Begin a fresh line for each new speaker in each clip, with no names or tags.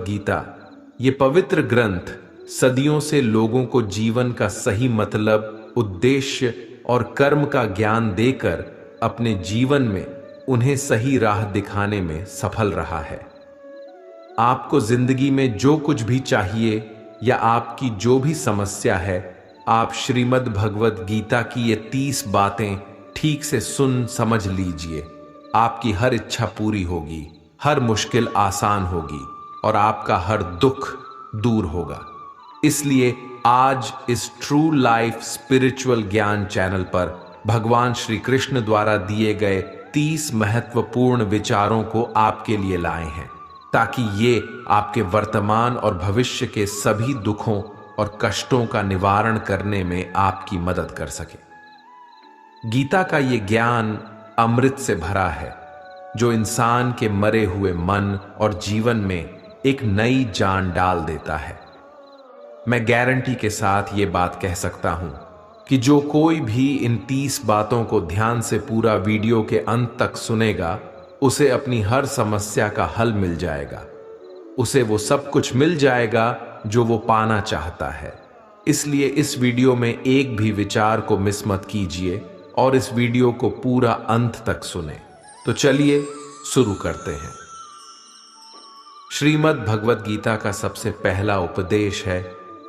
भगवत गीता, ये पवित्र ग्रंथ सदियों से लोगों को जीवन का सही मतलब, उद्देश्य और कर्म का ज्ञान देकर अपने जीवन में उन्हें सही राह दिखाने में सफल रहा है। आपको जिंदगी में जो कुछ भी चाहिए या आपकी जो भी समस्या है, आप श्रीमद् भगवत गीता की ये 30 बातें ठीक से सुन समझ लीजिए। आपकी हर इच्छा पूरी होगी, हर मुश्किल आसान होगी और आपका हर दुख दूर होगा। इसलिए आज इस ट्रू लाइफ स्पिरिचुअल ज्ञान चैनल पर भगवान श्री कृष्ण द्वारा दिए गए 30 महत्वपूर्ण विचारों को आपके लिए लाए हैं, ताकि ये आपके वर्तमान और भविष्य के सभी दुखों और कष्टों का निवारण करने में आपकी मदद कर सके। गीता का ये ज्ञान अमृत से भरा है, जो इंसान के मरे हुए मन और जीवन में एक नई जान डाल देता है। मैं गारंटी के साथ ये बात कह सकता हूं कि जो कोई भी इन 30 बातों को ध्यान से पूरा वीडियो के अंत तक सुनेगा, उसे अपनी हर समस्या का हल मिल जाएगा। उसे वो सब कुछ मिल जाएगा जो वो पाना चाहता है। इसलिए इस वीडियो में एक भी विचार को मिस मत कीजिए और इस वीडियो को पूरा अंत तक सुने। तो चलिए शुरू करते हैं। श्रीमद् भगवत गीता का सबसे पहला उपदेश है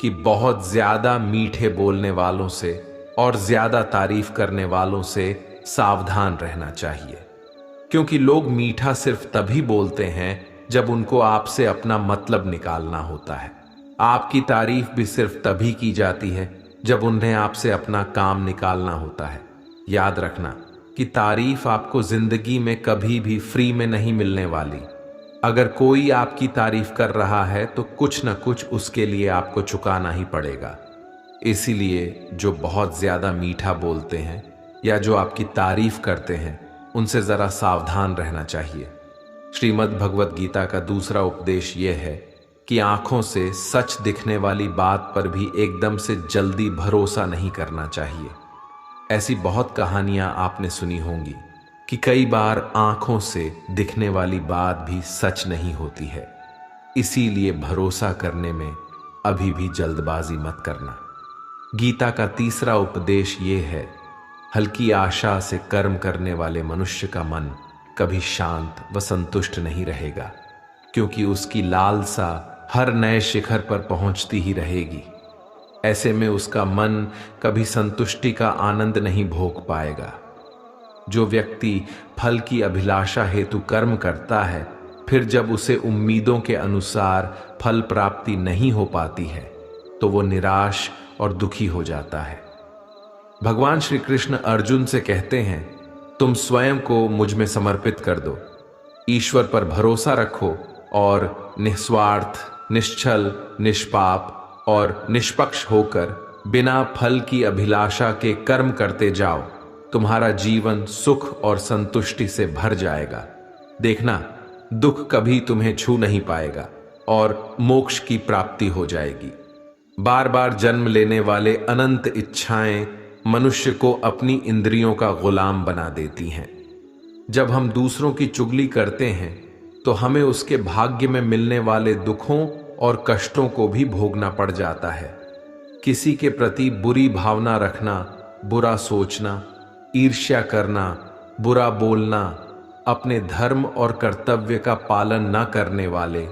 कि बहुत ज्यादा मीठे बोलने वालों से और ज्यादा तारीफ करने वालों से सावधान रहना चाहिए, क्योंकि लोग मीठा सिर्फ तभी बोलते हैं जब उनको आपसे अपना मतलब निकालना होता है। आपकी तारीफ भी सिर्फ तभी की जाती है जब उन्हें आपसे अपना काम निकालना होता है। याद रखना कि तारीफ आपको जिंदगी में कभी भी फ्री में नहीं मिलने वाली। अगर कोई आपकी तारीफ कर रहा है तो कुछ न कुछ उसके लिए आपको चुकाना ही पड़ेगा। इसीलिए जो बहुत ज्यादा मीठा बोलते हैं या जो आपकी तारीफ करते हैं, उनसे जरा सावधान रहना चाहिए। श्रीमद् भगवत गीता का दूसरा उपदेश यह है कि आंखों से सच दिखने वाली बात पर भी एकदम से जल्दी भरोसा नहीं करना चाहिए। ऐसी बहुत कहानियां आपने सुनी होंगी कि कई बार आंखों से दिखने वाली बात भी सच नहीं होती है। इसीलिए भरोसा करने में अभी भी जल्दबाजी मत करना। गीता का तीसरा उपदेश ये है, हल्की आशा से कर्म करने वाले मनुष्य का मन कभी शांत व संतुष्ट नहीं रहेगा, क्योंकि उसकी लालसा हर नए शिखर पर पहुंचती ही रहेगी। ऐसे में उसका मन कभी संतुष्टि का आनंद नहीं भोग पाएगा। जो व्यक्ति फल की अभिलाषा हेतु कर्म करता है, फिर जब उसे उम्मीदों के अनुसार फल प्राप्ति नहीं हो पाती है, तो वो निराश और दुखी हो जाता है। भगवान श्री कृष्ण अर्जुन से कहते हैं, तुम स्वयं को मुझ में समर्पित कर दो, ईश्वर पर भरोसा रखो और निस्वार्थ, निश्चल, निष्पाप और निष्पक्ष होकर बिना फल की अभिलाषा के कर्म करते जाओ। तुम्हारा जीवन सुख और संतुष्टि से भर जाएगा। देखना, दुख कभी तुम्हें छू नहीं पाएगा और मोक्ष की प्राप्ति हो जाएगी। बार बार जन्म लेने वाले अनंत इच्छाएं मनुष्य को अपनी इंद्रियों का गुलाम बना देती हैं। जब हम दूसरों की चुगली करते हैं तो हमें उसके भाग्य में मिलने वाले दुखों और कष्टों को भी भोगना पड़ जाता है। किसी के प्रति बुरी भावना रखना, बुरा सोचना, ईर्ष्या करना, बुरा बोलना, अपने धर्म और कर्तव्य का पालन न करने वाले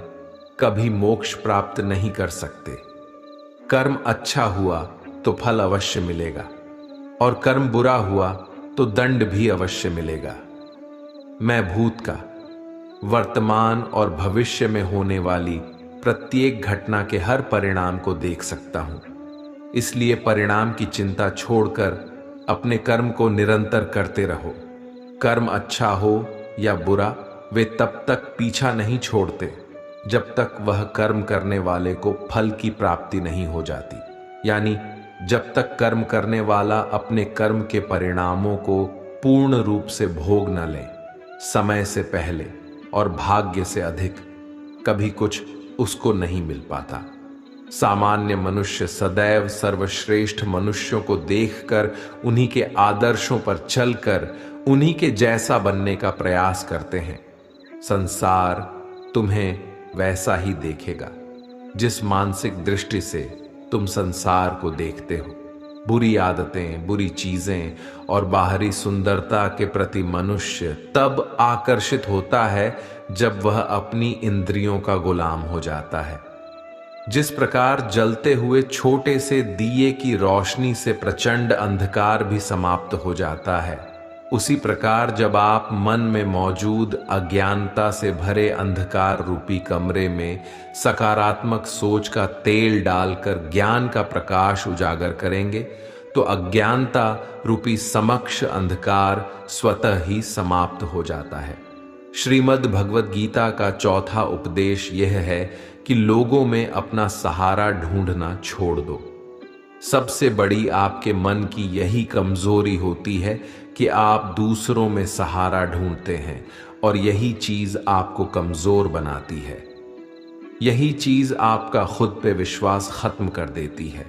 कभी मोक्ष प्राप्त नहीं कर सकते। कर्म अच्छा हुआ तो फल अवश्य मिलेगा और कर्म बुरा हुआ तो दंड भी अवश्य मिलेगा। मैं भूत का, वर्तमान और भविष्य में होने वाली प्रत्येक घटना के हर परिणाम को देख सकता हूं। इसलिए परिणाम की चिंता छोड़कर अपने कर्म को निरंतर करते रहो। कर्म अच्छा हो या बुरा, वे तब तक पीछा नहीं छोड़ते जब तक वह कर्म करने वाले को फल की प्राप्ति नहीं हो जाती। यानी जब तक कर्म करने वाला अपने कर्म के परिणामों को पूर्ण रूप से भोग न ले, समय से पहले और भाग्य से अधिक कभी कुछ उसको नहीं मिल पाता। सामान्य मनुष्य सदैव सर्वश्रेष्ठ मनुष्यों को देखकर, उन्हीं के आदर्शों पर चलकर उन्हीं के जैसा बनने का प्रयास करते हैं। संसार तुम्हें वैसा ही देखेगा जिस मानसिक दृष्टि से तुम संसार को देखते हो। बुरी आदतें, बुरी चीजें और बाहरी सुंदरता के प्रति मनुष्य तब आकर्षित होता है जब वह अपनी इंद्रियों का गुलाम हो जाता है। जिस प्रकार जलते हुए छोटे से दिए की रोशनी से प्रचंड अंधकार भी समाप्त हो जाता है, उसी प्रकार जब आप मन में मौजूद अज्ञानता से भरे अंधकार रूपी कमरे में सकारात्मक सोच का तेल डालकर ज्ञान का प्रकाश उजागर करेंगे, तो अज्ञानता रूपी समक्ष अंधकार स्वतः ही समाप्त हो जाता है। श्रीमद् भगवद गीता का चौथा उपदेश यह है कि लोगों में अपना सहारा ढूंढना छोड़ दो। सबसे बड़ी आपके मन की यही कमजोरी होती है कि आप दूसरों में सहारा ढूंढते हैं और यही चीज आपको कमजोर बनाती है। यही चीज आपका खुद पे विश्वास खत्म कर देती है।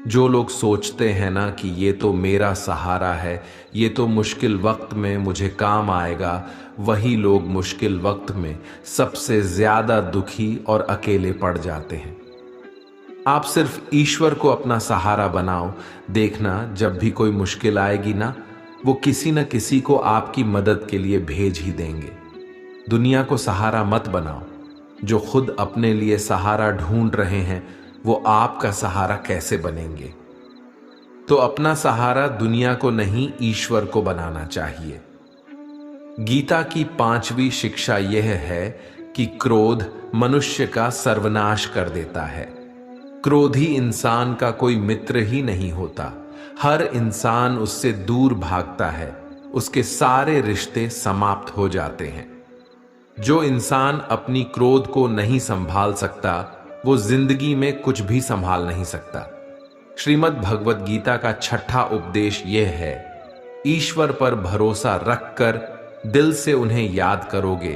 जो लोग सोचते हैं ना कि ये तो मेरा सहारा है, ये तो मुश्किल वक्त में मुझे काम आएगा, वही लोग मुश्किल वक्त में सबसे ज्यादा दुखी और अकेले पड़ जाते हैं। आप सिर्फ ईश्वर को अपना सहारा बनाओ, देखना जब भी कोई मुश्किल आएगी ना, वो किसी न किसी को आपकी मदद के लिए भेज ही देंगे। दुनिया को सहारा मत बनाओ। जो खुद अपने लिए सहारा ढूंढ रहे हैं वो आपका सहारा कैसे बनेंगे? तो अपना सहारा दुनिया को नहीं, ईश्वर को बनाना चाहिए। गीता की 5वीं शिक्षा यह है कि क्रोध मनुष्य का सर्वनाश कर देता है। क्रोधी इंसान का कोई मित्र ही नहीं होता। हर इंसान उससे दूर भागता है, उसके सारे रिश्ते समाप्त हो जाते हैं। जो इंसान अपनी क्रोध को नहीं संभाल सकता वो जिंदगी में कुछ भी संभाल नहीं सकता। श्रीमद् भगवद गीता का 6ठा उपदेश यह है, ईश्वर पर भरोसा रखकर दिल से उन्हें याद करोगे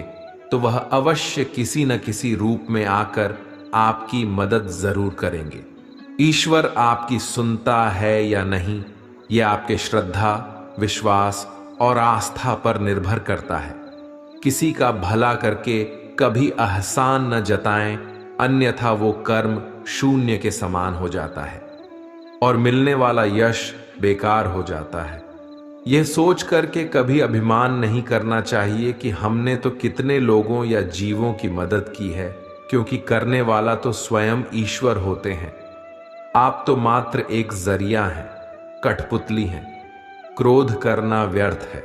तो वह अवश्य किसी न किसी रूप में आकर आपकी मदद जरूर करेंगे। ईश्वर आपकी सुनता है या नहीं, यह आपके श्रद्धा, विश्वास और आस्था पर निर्भर करता है। किसी का भला करके कभी एहसान न जताएं, अन्यथा वो कर्म शून्य के समान हो जाता है और मिलने वाला यश बेकार हो जाता है। यह सोच करके कभी अभिमान नहीं करना चाहिए कि हमने तो कितने लोगों या जीवों की मदद की है, क्योंकि करने वाला तो स्वयं ईश्वर होते हैं। आप तो मात्र एक जरिया हैं, कठपुतली हैं। क्रोध करना व्यर्थ है।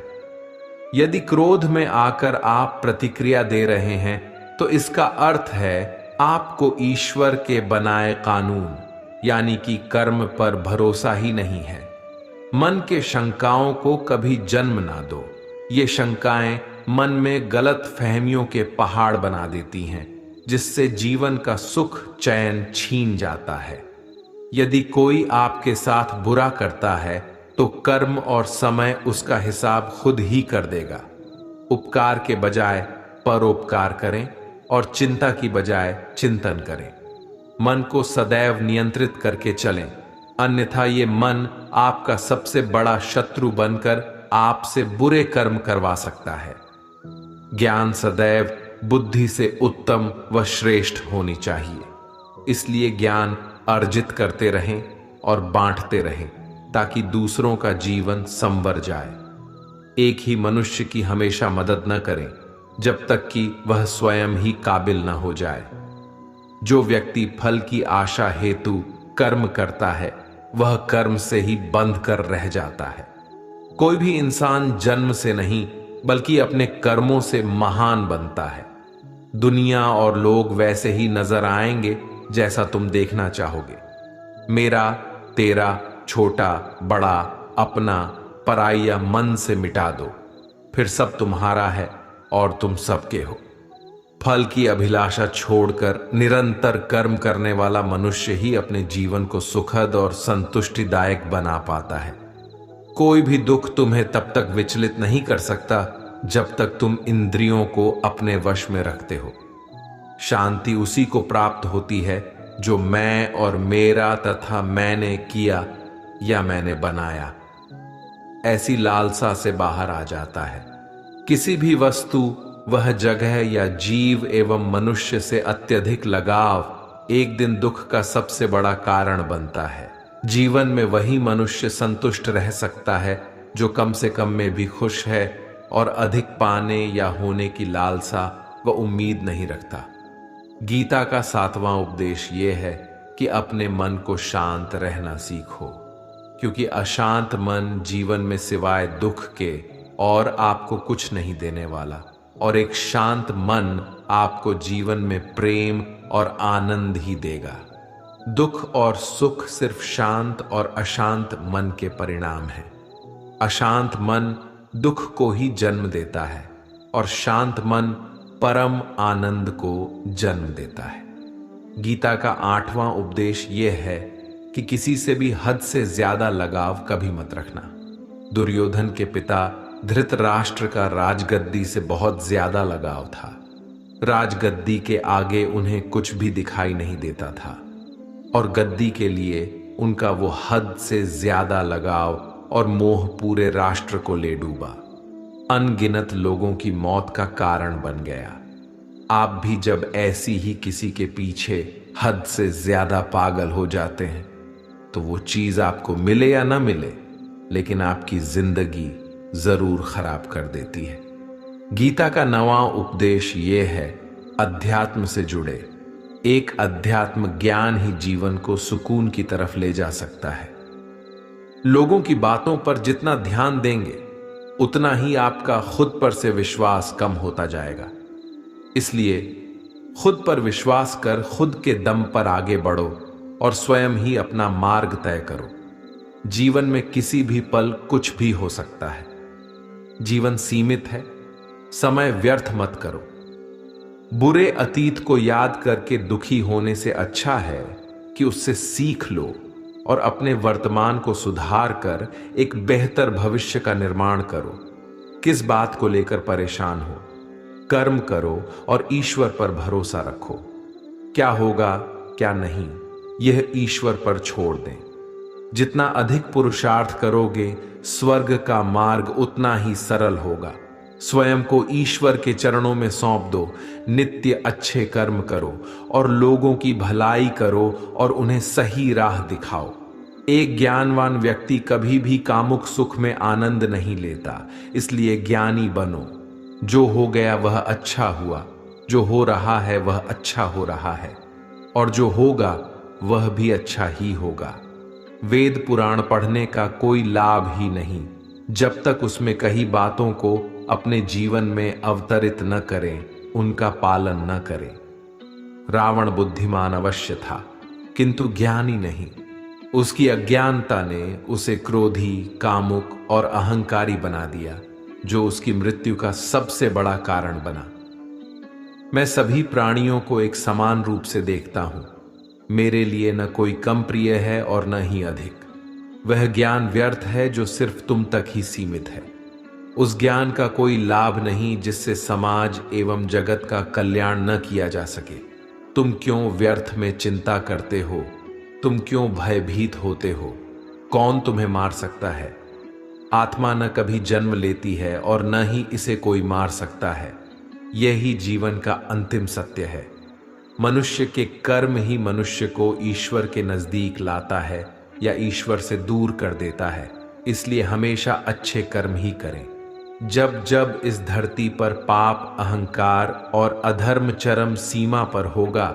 यदि क्रोध में आकर आप प्रतिक्रिया दे रहे हैं तो इसका अर्थ है आपको ईश्वर के बनाए कानून यानी कि कर्म पर भरोसा ही नहीं है। मन के शंकाओं को कभी जन्म ना दो। ये शंकाएं मन में गलत फहमियों के पहाड़ बना देती हैं, जिससे जीवन का सुख चैन छीन जाता है। यदि कोई आपके साथ बुरा करता है तो कर्म और समय उसका हिसाब खुद ही कर देगा। उपकार के बजाय परोपकार करें और चिंता की बजाय चिंतन करें। मन को सदैव नियंत्रित करके चलें, अन्यथा ये मन आपका सबसे बड़ा शत्रु बनकर आपसे बुरे कर्म करवा सकता है। ज्ञान सदैव बुद्धि से उत्तम व श्रेष्ठ होनी चाहिए, इसलिए ज्ञान अर्जित करते रहें और बांटते रहें ताकि दूसरों का जीवन संवर जाए। एक ही मनुष्य की हमेशा मदद न करें जब तक कि वह स्वयं ही काबिल न हो जाए। जो व्यक्ति फल की आशा हेतु कर्म करता है वह कर्म से ही बंध कर रह जाता है। कोई भी इंसान जन्म से नहीं बल्कि अपने कर्मों से महान बनता है। दुनिया और लोग वैसे ही नजर आएंगे जैसा तुम देखना चाहोगे। मेरा, तेरा, छोटा, बड़ा, अपना, पराया मन से मिटा दो, फिर सब तुम्हारा है और तुम सबके हो। फल की अभिलाषा छोड़कर निरंतर कर्म करने वाला मनुष्य ही अपने जीवन को सुखद और संतुष्टिदायक बना पाता है। कोई भी दुख तुम्हें तब तक विचलित नहीं कर सकता जब तक तुम इंद्रियों को अपने वश में रखते हो। शांति उसी को प्राप्त होती है जो मैं और मेरा तथा मैंने किया या मैंने बनाया ऐसी लालसा से बाहर आ जाता है। किसी भी वस्तु, वह जगह या जीव एवं मनुष्य से अत्यधिक लगाव एक दिन दुख का सबसे बड़ा कारण बनता है। जीवन में वही मनुष्य संतुष्ट रह सकता है जो कम से कम में भी खुश है और अधिक पाने या होने की लालसा व उम्मीद नहीं रखता। गीता का 7वां उपदेश ये है कि अपने मन को शांत रहना सीखो, क्योंकि अशांत मन जीवन में सिवाय दुख के और आपको कुछ नहीं देने वाला, और एक शांत मन आपको जीवन में प्रेम और आनंद ही देगा। दुख और सुख सिर्फ शांत और अशांत मन के परिणाम हैं। अशांत मन दुख को ही जन्म देता है और शांत मन परम आनंद को जन्म देता है। गीता का 8वां उपदेश यह है कि किसी से भी हद से ज्यादा लगाव कभी मत रखना। दुर्योधन के पिता धृतराष्ट्र का राजगद्दी से बहुत ज्यादा लगाव था। राजगद्दी के आगे उन्हें कुछ भी दिखाई नहीं देता था और गद्दी के लिए उनका वो हद से ज्यादा लगाव और मोह पूरे राष्ट्र को ले डूबा, अनगिनत लोगों की मौत का कारण बन गया। आप भी जब ऐसी ही किसी के पीछे हद से ज्यादा पागल हो जाते हैं तो वो चीज आपको मिले या ना मिले, लेकिन आपकी जिंदगी जरूर खराब कर देती है। गीता का 9वां उपदेश ये है, अध्यात्म से जुड़े। एक अध्यात्म ज्ञान ही जीवन को सुकून की तरफ ले जा सकता है। लोगों की बातों पर जितना ध्यान देंगे उतना ही आपका खुद पर से विश्वास कम होता जाएगा। इसलिए खुद पर विश्वास कर खुद के दम पर आगे बढ़ो और स्वयं ही अपना मार्ग तय करो। जीवन में किसी भी पल कुछ भी हो सकता है। जीवन सीमित है, समय व्यर्थ मत करो। बुरे अतीत को याद करके दुखी होने से अच्छा है कि उससे सीख लो और अपने वर्तमान को सुधार कर एक बेहतर भविष्य का निर्माण करो। किस बात को लेकर परेशान हो? कर्म करो और ईश्वर पर भरोसा रखो। क्या होगा क्या नहीं, यह ईश्वर पर छोड़ दें। जितना अधिक पुरुषार्थ करोगे, स्वर्ग का मार्ग उतना ही सरल होगा। स्वयं को ईश्वर के चरणों में सौंप दो। नित्य अच्छे कर्म करो और लोगों की भलाई करो और उन्हें सही राह दिखाओ। एक ज्ञानवान व्यक्ति कभी भी कामुक सुख में आनंद नहीं लेता, इसलिए ज्ञानी बनो। जो हो गया वह अच्छा हुआ, जो हो रहा है वह अच्छा हो रहा है, और जो होगा वह भी अच्छा ही होगा। वेद पुराण पढ़ने का कोई लाभ ही नहीं जब तक उसमें कही बातों को अपने जीवन में अवतरित न करें, उनका पालन न करें। रावण बुद्धिमान अवश्य था, किंतु ज्ञानी नहीं। उसकी अज्ञानता ने उसे क्रोधी, कामुक और अहंकारी बना दिया, जो उसकी मृत्यु का सबसे बड़ा कारण बना। मैं सभी प्राणियों को एक समान रूप से देखता हूं। मेरे लिए न कोई कम प्रिय है और न ही अधिक। वह ज्ञान व्यर्थ है जो सिर्फ तुम तक ही सीमित है। उस ज्ञान का कोई लाभ नहीं जिससे समाज एवं जगत का कल्याण न किया जा सके। तुम क्यों व्यर्थ में चिंता करते हो? तुम क्यों भयभीत होते हो? कौन तुम्हें मार सकता है? आत्मा न कभी जन्म लेती है और न ही इसे कोई मार सकता है। यही जीवन का अंतिम सत्य है। मनुष्य के कर्म ही मनुष्य को ईश्वर के नजदीक लाता है या ईश्वर से दूर कर देता है। इसलिए हमेशा अच्छे कर्म ही करें। जब जब इस धरती पर पाप, अहंकार और अधर्म चरम सीमा पर होगा,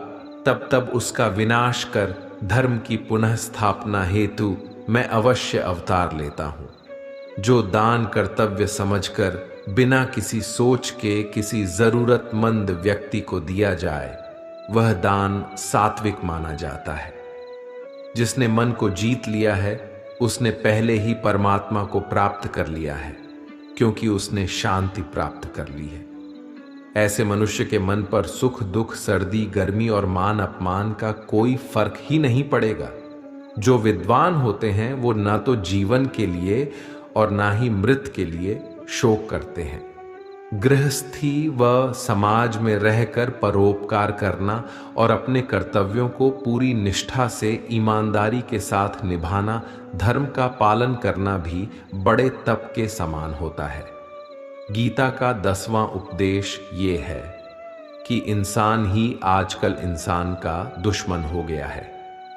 तब तब उसका विनाश कर धर्म की पुनः स्थापना हेतु मैं अवश्य अवतार लेता हूं। जो दान कर्तव्य समझकर बिना किसी सोच के किसी जरूरतमंद व्यक्ति को दिया जाए, वह दान सात्विक माना जाता है। जिसने मन को जीत लिया है, उसने पहले ही परमात्मा को प्राप्त कर लिया है, क्योंकि उसने शांति प्राप्त कर ली है। ऐसे मनुष्य के मन पर सुख दुख, सर्दी गर्मी और मान अपमान का कोई फर्क ही नहीं पड़ेगा। जो विद्वान होते हैं वो ना तो जीवन के लिए और ना ही मृत के लिए शोक करते हैं। गृहस्थी व समाज में रहकर परोपकार करना और अपने कर्तव्यों को पूरी निष्ठा से ईमानदारी के साथ निभाना, धर्म का पालन करना भी बड़े तप के समान होता है। गीता का 10वां उपदेश ये है कि इंसान ही आजकल इंसान का दुश्मन हो गया है।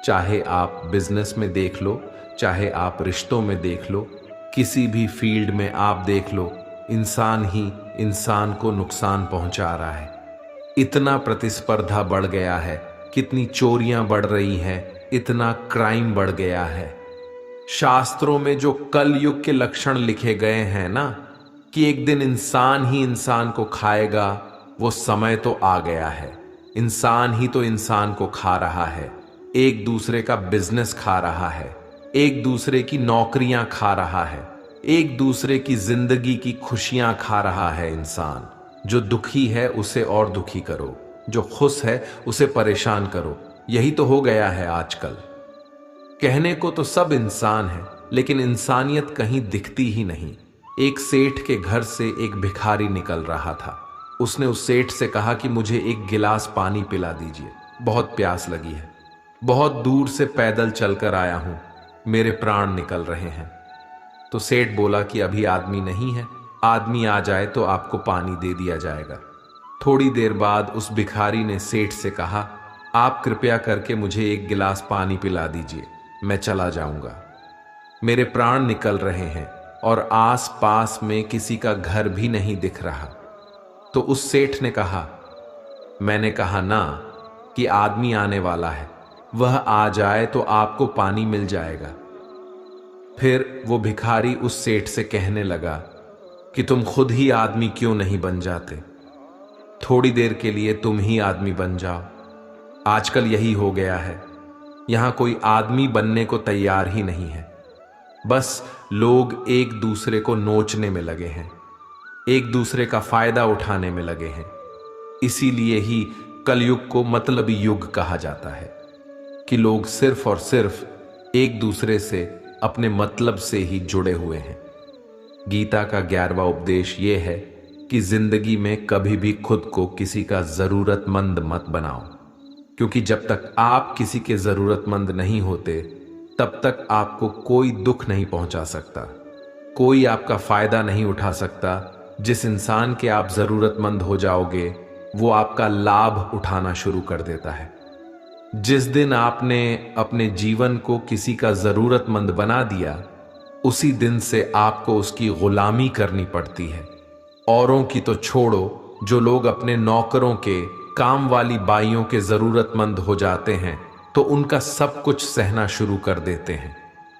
चाहे आप बिजनेस में देख लो, चाहे आप रिश्तों में देख लो, किसी भी फील्ड में आप देख लो, इंसान ही इंसान को नुकसान पहुंचा रहा है। इतना प्रतिस्पर्धा बढ़ गया है, कितनी चोरियां बढ़ रही हैं, इतना क्राइम बढ़ गया है। शास्त्रों में जो कलयुग के लक्षण लिखे गए हैं ना, कि एक दिन इंसान ही इंसान को खाएगा, वो समय तो आ गया है। इंसान ही तो इंसान को खा रहा है, एक दूसरे का बिजनेस खा रहा है, एक दूसरे की नौकरियां खा रहा है, एक दूसरे की जिंदगी की खुशियां खा रहा है। इंसान जो दुखी है उसे और दुखी करो, जो खुश है उसे परेशान करो। यही तो हो गया है आजकल। कहने को तो सब इंसान है, लेकिन इंसानियत कहीं दिखती ही नहीं। एक सेठ के घर से एक भिखारी निकल रहा था। उसने उस सेठ से कहा कि मुझे एक गिलास पानी पिला दीजिए, बहुत प्यास लगी है, बहुत दूर से पैदल चलकर आया हूं, मेरे प्राण निकल रहे हैं। तो सेठ बोला कि अभी आदमी नहीं है, आदमी आ जाए तो आपको पानी दे दिया जाएगा। थोड़ी देर बाद उस भिखारी ने सेठ से कहा, आप कृपया करके मुझे एक गिलास पानी पिला दीजिए, मैं चला जाऊंगा, मेरे प्राण निकल रहे हैं और आस पास में किसी का घर भी नहीं दिख रहा। तो उस सेठ ने कहा, मैंने कहा ना कि आदमी आने वाला है, वह आ जाए तो आपको पानी मिल जाएगा। फिर वो भिखारी उस सेठ से कहने लगा कि तुम खुद ही आदमी क्यों नहीं बन जाते, थोड़ी देर के लिए तुम ही आदमी बन जाओ। आजकल यही हो गया है, यहां कोई आदमी बनने को तैयार ही नहीं है। बस लोग एक दूसरे को नोचने में लगे हैं, एक दूसरे का फायदा उठाने में लगे हैं। इसीलिए ही कलयुग को मतलबी युग कहा जाता है कि लोग सिर्फ और सिर्फ एक दूसरे से अपने मतलब से ही जुड़े हुए हैं। गीता का 11वां उपदेश यह है कि जिंदगी में कभी भी खुद को किसी का जरूरतमंद मत बनाओ, क्योंकि जब तक आप किसी के जरूरतमंद नहीं होते तब तक आपको कोई दुख नहीं पहुंचा सकता, कोई आपका फायदा नहीं उठा सकता। जिस इंसान के आप जरूरतमंद हो जाओगे वो आपका लाभ उठाना शुरू कर देता है। जिस दिन आपने अपने जीवन को किसी का जरूरतमंद बना दिया, उसी दिन से आपको उसकी गुलामी करनी पड़ती है। औरों की तो छोड़ो, जो लोग अपने नौकरों के, काम वाली बाइयों के जरूरतमंद हो जाते हैं तो उनका सब कुछ सहना शुरू कर देते हैं,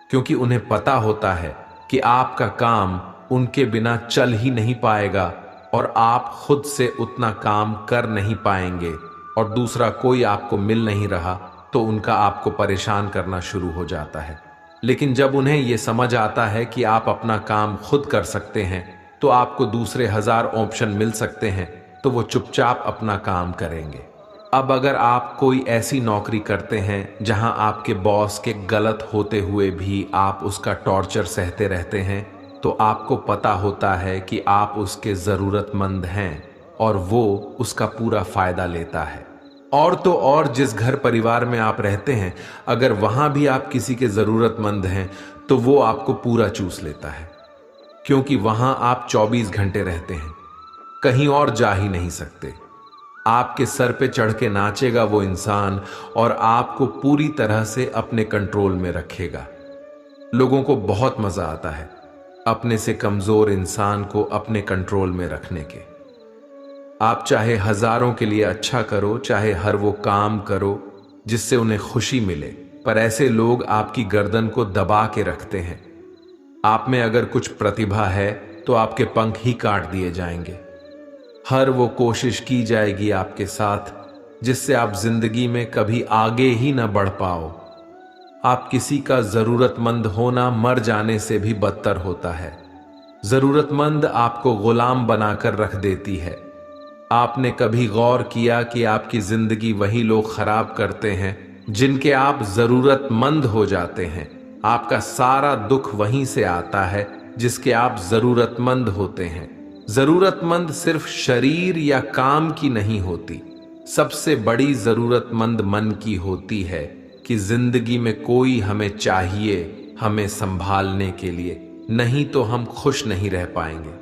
क्योंकि उन्हें पता होता है कि आपका काम उनके बिना चल ही नहीं पाएगा और आप खुद से उतना काम कर नहीं पाएंगे और दूसरा कोई आपको मिल नहीं रहा तो उनका आपको परेशान करना शुरू हो जाता है। लेकिन जब उन्हें यह समझ आता है कि आप अपना काम खुद कर सकते हैं तो आपको दूसरे 1000 ऑप्शन मिल सकते हैं, तो वो चुपचाप अपना काम करेंगे। अब अगर आप कोई ऐसी नौकरी करते हैं जहां आपके बॉस के गलत होते हुए भी आप उसका टॉर्चर सहते रहते हैं, तो आपको पता होता है कि आप उसके ज़रूरतमंद हैं और वो उसका पूरा फायदा लेता है। और तो और जिस घर परिवार में आप रहते हैं, अगर वहां भी आप किसी के ज़रूरतमंद हैं तो वो आपको पूरा चूस लेता है, क्योंकि वहां आप 24 घंटे रहते हैं, कहीं और जा ही नहीं सकते। आपके सर पे चढ़ के नाचेगा वो इंसान और आपको पूरी तरह से अपने कंट्रोल में रखेगा। लोगों को बहुत मजा आता है अपने से कमजोर इंसान को अपने कंट्रोल में रखने के। आप चाहे हजारों के लिए अच्छा करो, चाहे हर वो काम करो जिससे उन्हें खुशी मिले, पर ऐसे लोग आपकी गर्दन को दबा के रखते हैं। आप में अगर कुछ प्रतिभा है तो आपके पंख ही काट दिए जाएंगे। हर वो कोशिश की जाएगी आपके साथ जिससे आप जिंदगी में कभी आगे ही न बढ़ पाओ। आप किसी का जरूरतमंद होना मर जाने से भी बदतर होता है। जरूरतमंद आपको गुलाम बनाकर रख देती है। आपने कभी गौर किया कि आपकी जिंदगी वही लोग खराब करते हैं जिनके आप जरूरतमंद हो जाते हैं। आपका सारा दुख वहीं से आता है जिसके आप जरूरतमंद होते हैं। जरूरतमंद सिर्फ शरीर या काम की नहीं होती, सबसे बड़ी जरूरतमंद मन की होती है कि जिंदगी में कोई हमें चाहिए, हमें संभालने के लिए, नहीं तो हम खुश नहीं रह पाएंगे।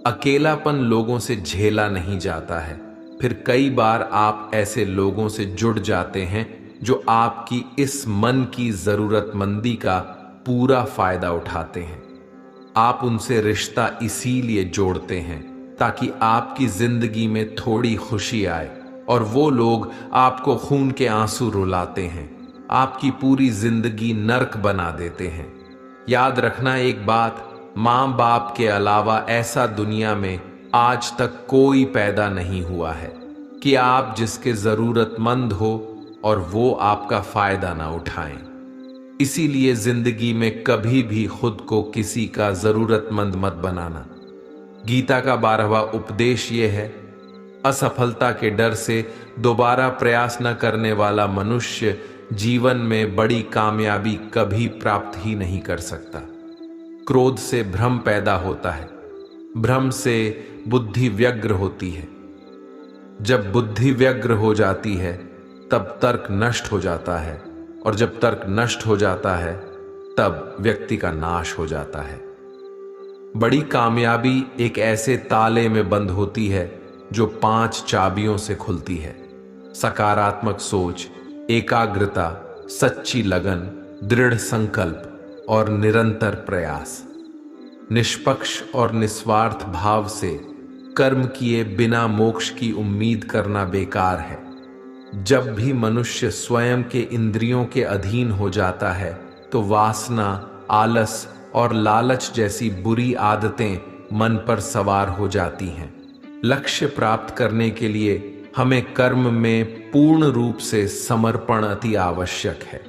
अकेलापन लोगों से झेला नहीं जाता है। फिर कई बार आप ऐसे लोगों से जुड़ जाते हैं जो आपकी इस मन की जरूरतमंदी का पूरा फायदा उठाते हैं। आप उनसे रिश्ता इसीलिए जोड़ते हैं ताकि आपकी जिंदगी में थोड़ी खुशी आए, और वो लोग आपको खून के आंसू रुलाते हैं, आपकी पूरी जिंदगी नर्क बना देते हैं। याद रखना एक बात, माँ बाप के अलावा ऐसा दुनिया में आज तक कोई पैदा नहीं हुआ है कि आप जिसके जरूरतमंद हो और वो आपका फायदा ना उठाएं। इसीलिए जिंदगी में कभी भी खुद को किसी का जरूरतमंद मत बनाना। गीता का 12वां उपदेश यह है, असफलता के डर से दोबारा प्रयास न करने वाला मनुष्य जीवन में बड़ी कामयाबी कभी प्राप्त ही नहीं कर सकता। क्रोध से भ्रम पैदा होता है, भ्रम से बुद्धि व्यग्र होती है। जब बुद्धि व्यग्र हो जाती है तब तर्क नष्ट हो जाता है, और जब तर्क नष्ट हो जाता है तब व्यक्ति का नाश हो जाता है। बड़ी कामयाबी एक ऐसे ताले में बंद होती है जो 5 चाबियों से खुलती है। सकारात्मक सोच, एकाग्रता, सच्ची लगन, दृढ़ संकल्प और निरंतर प्रयास। निष्पक्ष और निस्वार्थ भाव से कर्म किए बिना मोक्ष की उम्मीद करना बेकार है। जब भी मनुष्य स्वयं के इंद्रियों के अधीन हो जाता है तो वासना, आलस और लालच जैसी बुरी आदतें मन पर सवार हो जाती हैं। लक्ष्य प्राप्त करने के लिए हमें कर्म में पूर्ण रूप से समर्पण अति आवश्यक है।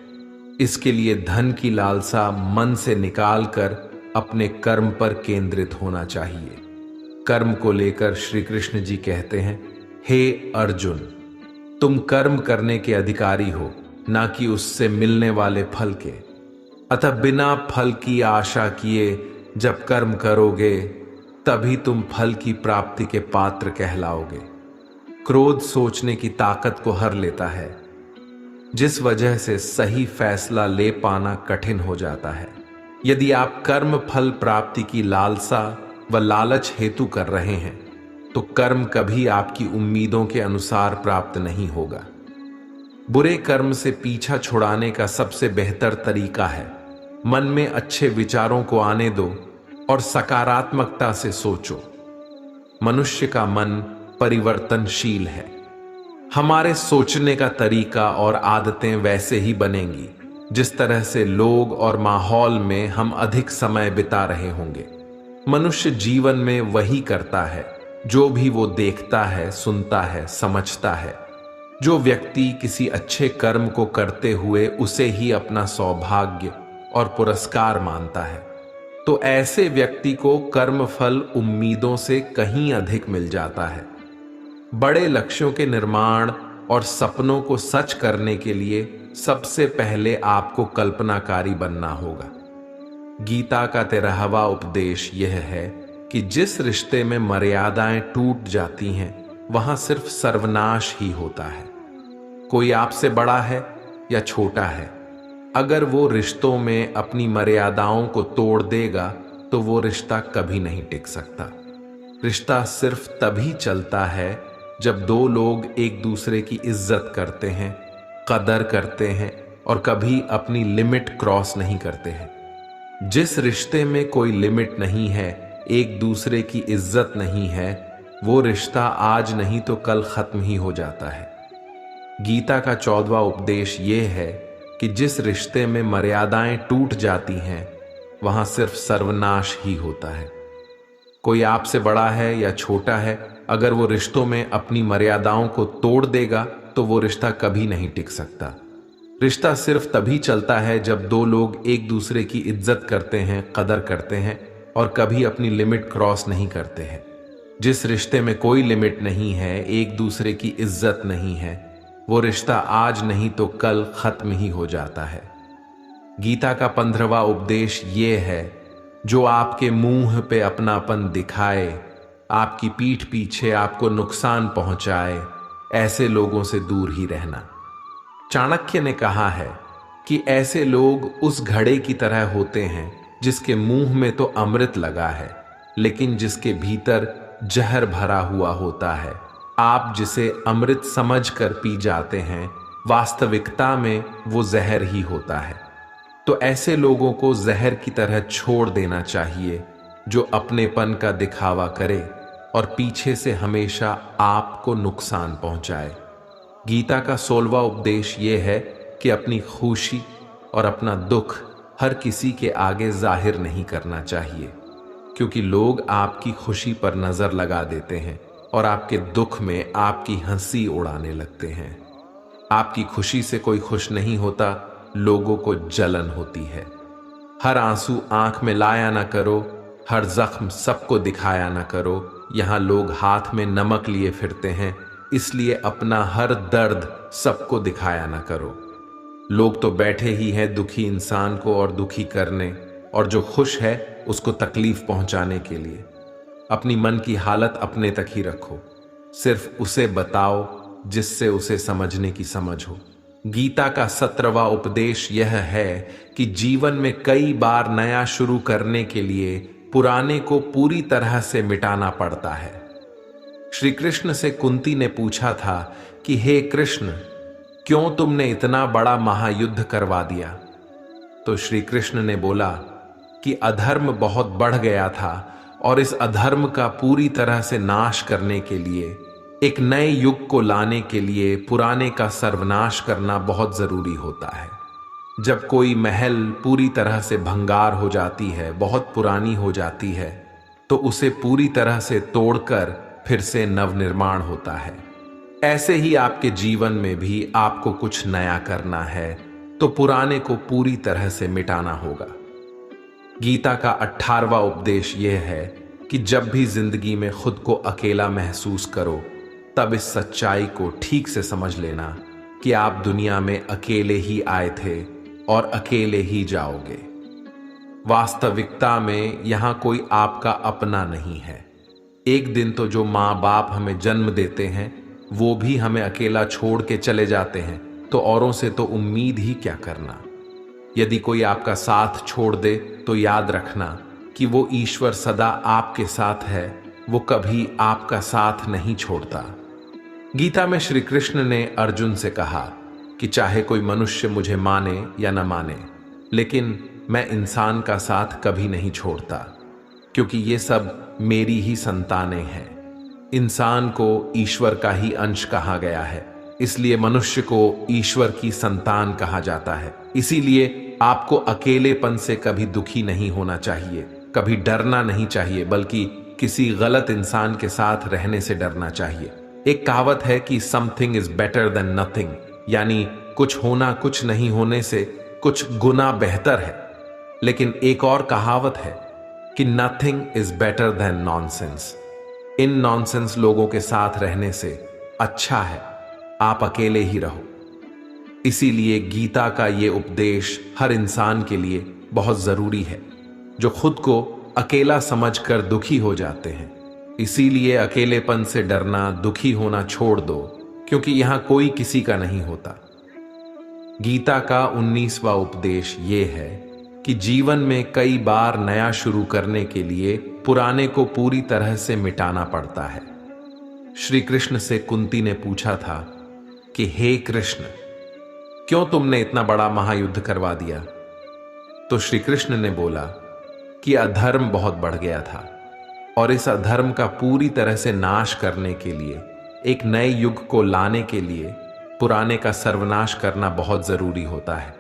इसके लिए धन की लालसा मन से निकालकर अपने कर्म पर केंद्रित होना चाहिए। कर्म को लेकर श्री कृष्ण जी कहते हैं, हे अर्जुन, तुम कर्म करने के अधिकारी हो, ना कि उससे मिलने वाले फल के। अतः बिना फल की आशा किए जब कर्म करोगे तभी तुम फल की प्राप्ति के पात्र कहलाओगे। क्रोध सोचने की ताकत को हर लेता है, जिस वजह से सही फैसला ले पाना कठिन हो जाता है। यदि आप कर्म फल प्राप्ति की लालसा व लालच हेतु कर रहे हैं तो कर्म कभी आपकी उम्मीदों के अनुसार प्राप्त नहीं होगा। बुरे कर्म से पीछा छुड़ाने का सबसे बेहतर तरीका है, मन में अच्छे विचारों को आने दो और सकारात्मकता से सोचो। मनुष्य का मन परिवर्तनशील है। हमारे सोचने का तरीका और आदतें वैसे ही बनेंगी जिस तरह से लोग और माहौल में हम अधिक समय बिता रहे होंगे। मनुष्य जीवन में वही करता है जो भी वो देखता है, सुनता है, समझता है। जो व्यक्ति किसी अच्छे कर्म को करते हुए उसे ही अपना सौभाग्य और पुरस्कार मानता है, तो ऐसे व्यक्ति को कर्मफल उम्मीदों से कहीं अधिक मिल जाता है। बड़े लक्ष्यों के निर्माण और सपनों को सच करने के लिए सबसे पहले आपको कल्पनाकारी बनना होगा। गीता का 13वां उपदेश यह है कि जिस रिश्ते में मर्यादाएं टूट जाती हैं वहां सिर्फ सर्वनाश ही होता है। कोई आपसे बड़ा है या छोटा है, अगर वो रिश्तों में अपनी मर्यादाओं को तोड़ देगा तो वो रिश्ता कभी नहीं टिक सकता। रिश्ता सिर्फ तभी चलता है जब 2 लोग एक दूसरे की इज्जत करते हैं, कदर करते हैं और कभी अपनी लिमिट क्रॉस नहीं करते हैं। जिस रिश्ते में कोई लिमिट नहीं है, एक दूसरे की इज्जत नहीं है, वो रिश्ता आज नहीं तो कल खत्म ही हो जाता है। गीता का 14वां उपदेश ये है कि जिस रिश्ते में मर्यादाएं टूट जाती हैं वहां सिर्फ सर्वनाश ही होता है। कोई आपसे बड़ा है या छोटा है, अगर वो रिश्तों में अपनी मर्यादाओं को तोड़ देगा तो वो रिश्ता कभी नहीं टिक सकता। रिश्ता सिर्फ तभी चलता है जब 2 लोग एक दूसरे की इज्जत करते हैं, कदर करते हैं और कभी अपनी लिमिट क्रॉस नहीं करते हैं। जिस रिश्ते में कोई लिमिट नहीं है, एक दूसरे की इज्जत नहीं है, वो रिश्ता आज नहीं तो कल खत्म ही हो जाता है। गीता का 15वां उपदेश ये है, जो आपके मुंह पे अपनापन दिखाए, आपकी पीठ पीछे आपको नुकसान पहुंचाए, ऐसे लोगों से दूर ही रहना। चाणक्य ने कहा है कि ऐसे लोग उस घड़े की तरह होते हैं जिसके मुंह में तो अमृत लगा है लेकिन जिसके भीतर जहर भरा हुआ होता है, आप जिसे अमृत समझकर पी जाते हैं, वास्तविकता में वो जहर ही होता है। तो ऐसे लोगों को जहर की तरह छोड़ देना चाहिए जो अपनेपन का दिखावा करे और पीछे से हमेशा आपको नुकसान पहुंचाए। गीता का 16वां उपदेश यह है कि अपनी खुशी और अपना दुख हर किसी के आगे जाहिर नहीं करना चाहिए, क्योंकि लोग आपकी खुशी पर नजर लगा देते हैं और आपके दुख में आपकी हंसी उड़ाने लगते हैं। आपकी खुशी से कोई खुश नहीं होता, लोगों को जलन होती है। हर आंसू आंख में लाया ना करो, हर जख्म सबको दिखाया ना करो। यहाँ लोग हाथ में नमक लिए फिरते हैं, इसलिए अपना हर दर्द सबको दिखाया ना करो। लोग तो बैठे ही हैं दुखी इंसान को और दुखी करने, और जो खुश है उसको तकलीफ पहुंचाने के लिए। अपनी मन की हालत अपने तक ही रखो, सिर्फ उसे बताओ जिससे उसे समझने की समझ हो। गीता का 17वां उपदेश यह है कि जीवन में कई बार नया शुरू करने के लिए पुराने को पूरी तरह से मिटाना पड़ता है। श्री कृष्ण से कुंती ने पूछा था कि हे कृष्ण, क्यों तुमने इतना बड़ा महायुद्ध करवा दिया? तो श्री कृष्ण ने बोला कि अधर्म बहुत बढ़ गया था और इस अधर्म का पूरी तरह से नाश करने के लिए, एक नए युग को लाने के लिए पुराने का सर्वनाश करना बहुत जरूरी होता है। जब कोई महल पूरी तरह से भंगार हो जाती है, बहुत पुरानी हो जाती है, तो उसे पूरी तरह से तोड़कर फिर से नवनिर्माण होता है। ऐसे ही आपके जीवन में भी आपको कुछ नया करना है तो पुराने को पूरी तरह से मिटाना होगा। गीता का 18वां उपदेश यह है कि जब भी जिंदगी में खुद को अकेला महसूस करो, तब इस सच्चाई को ठीक से समझ लेना कि आप दुनिया में अकेले ही आए थे और अकेले ही जाओगे। वास्तविकता में यहां कोई आपका अपना नहीं है। एक दिन तो जो माँ बाप हमें जन्म देते हैं वो भी हमें अकेला छोड़ के चले जाते हैं, तो औरों से तो उम्मीद ही क्या करना। यदि कोई आपका साथ छोड़ दे तो याद रखना कि वो ईश्वर सदा आपके साथ है, वो कभी आपका साथ नहीं छोड़ता। गीता में श्री कृष्ण ने अर्जुन से कहा कि चाहे कोई मनुष्य मुझे माने या न माने, लेकिन मैं इंसान का साथ कभी नहीं छोड़ता, क्योंकि ये सब मेरी ही संतानें हैं। इंसान को ईश्वर का ही अंश कहा गया है, इसलिए मनुष्य को ईश्वर की संतान कहा जाता है। इसीलिए आपको अकेलेपन से कभी दुखी नहीं होना चाहिए, कभी डरना नहीं चाहिए, बल्कि किसी गलत इंसान के साथ रहने से डरना चाहिए। एक कहावत है कि something is better than nothing, यानी कुछ होना कुछ नहीं होने से कुछ गुना बेहतर है। लेकिन एक और कहावत है कि nothing is better than nonsense. In nonsense लोगों के साथ रहने से अच्छा है आप अकेले ही रहो। इसीलिए गीता का ये उपदेश हर इंसान के लिए बहुत जरूरी है, जो खुद को अकेला समझकर दुखी हो जाते हैं। इसीलिए अकेलेपन से डरना, दुखी होना छोड़ दो, क्योंकि यहां कोई किसी का नहीं होता। गीता का 19वां उपदेश ये है कि जीवन में कई बार नया शुरू करने के लिए पुराने को पूरी तरह से मिटाना पड़ता है। श्री कृष्ण से कुंती ने पूछा था कि हे कृष्ण, क्यों तुमने इतना बड़ा महायुद्ध करवा दिया? तो श्री कृष्ण ने बोला कि अधर्म बहुत बढ़ गया था और इस अधर्म का पूरी तरह से नाश करने के लिए, एक नए युग को लाने के लिए पुराने का सर्वनाश करना बहुत जरूरी होता है।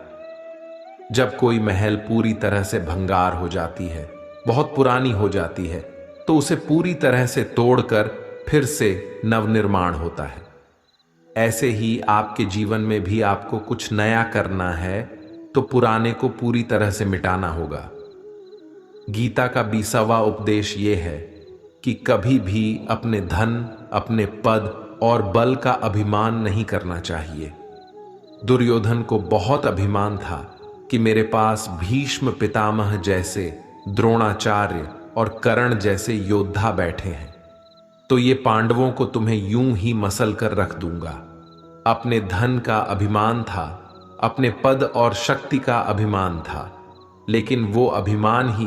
जब कोई महल पूरी तरह से भंगार हो जाती है, बहुत पुरानी हो जाती है, तो उसे पूरी तरह से तोड़कर फिर से नवनिर्माण होता है। ऐसे ही आपके जीवन में भी आपको कुछ नया करना है तो पुराने को पूरी तरह से मिटाना होगा। गीता का 20वां उपदेश यह है कि कभी भी अपने धन, अपने पद और बल का अभिमान नहीं करना चाहिए। दुर्योधन को बहुत अभिमान था कि मेरे पास भीष्म पितामह जैसे, द्रोणाचार्य और कर्ण जैसे योद्धा बैठे हैं, तो ये पांडवों को तुम्हें यूं ही मसल कर रख दूंगा। अपने धन का अभिमान था, अपने पद और शक्ति का अभिमान था, लेकिन वो अभिमान ही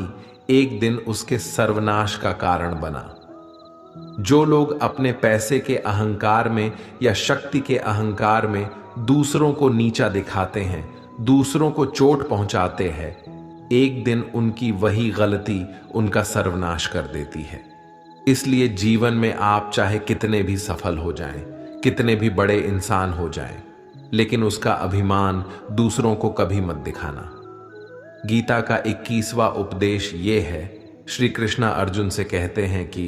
एक दिन उसके सर्वनाश का कारण बना। जो लोग अपने पैसे के अहंकार में या शक्ति के अहंकार में दूसरों को नीचा दिखाते हैं, दूसरों को चोट पहुंचाते हैं, एक दिन उनकी वही गलती उनका सर्वनाश कर देती है। इसलिए जीवन में आप चाहे कितने भी सफल हो जाएं, कितने भी बड़े इंसान हो जाएं, लेकिन उसका अभिमान दूसरों को कभी मत दिखाना। गीता का 21वां उपदेश ये है, श्री कृष्ण अर्जुन से कहते हैं कि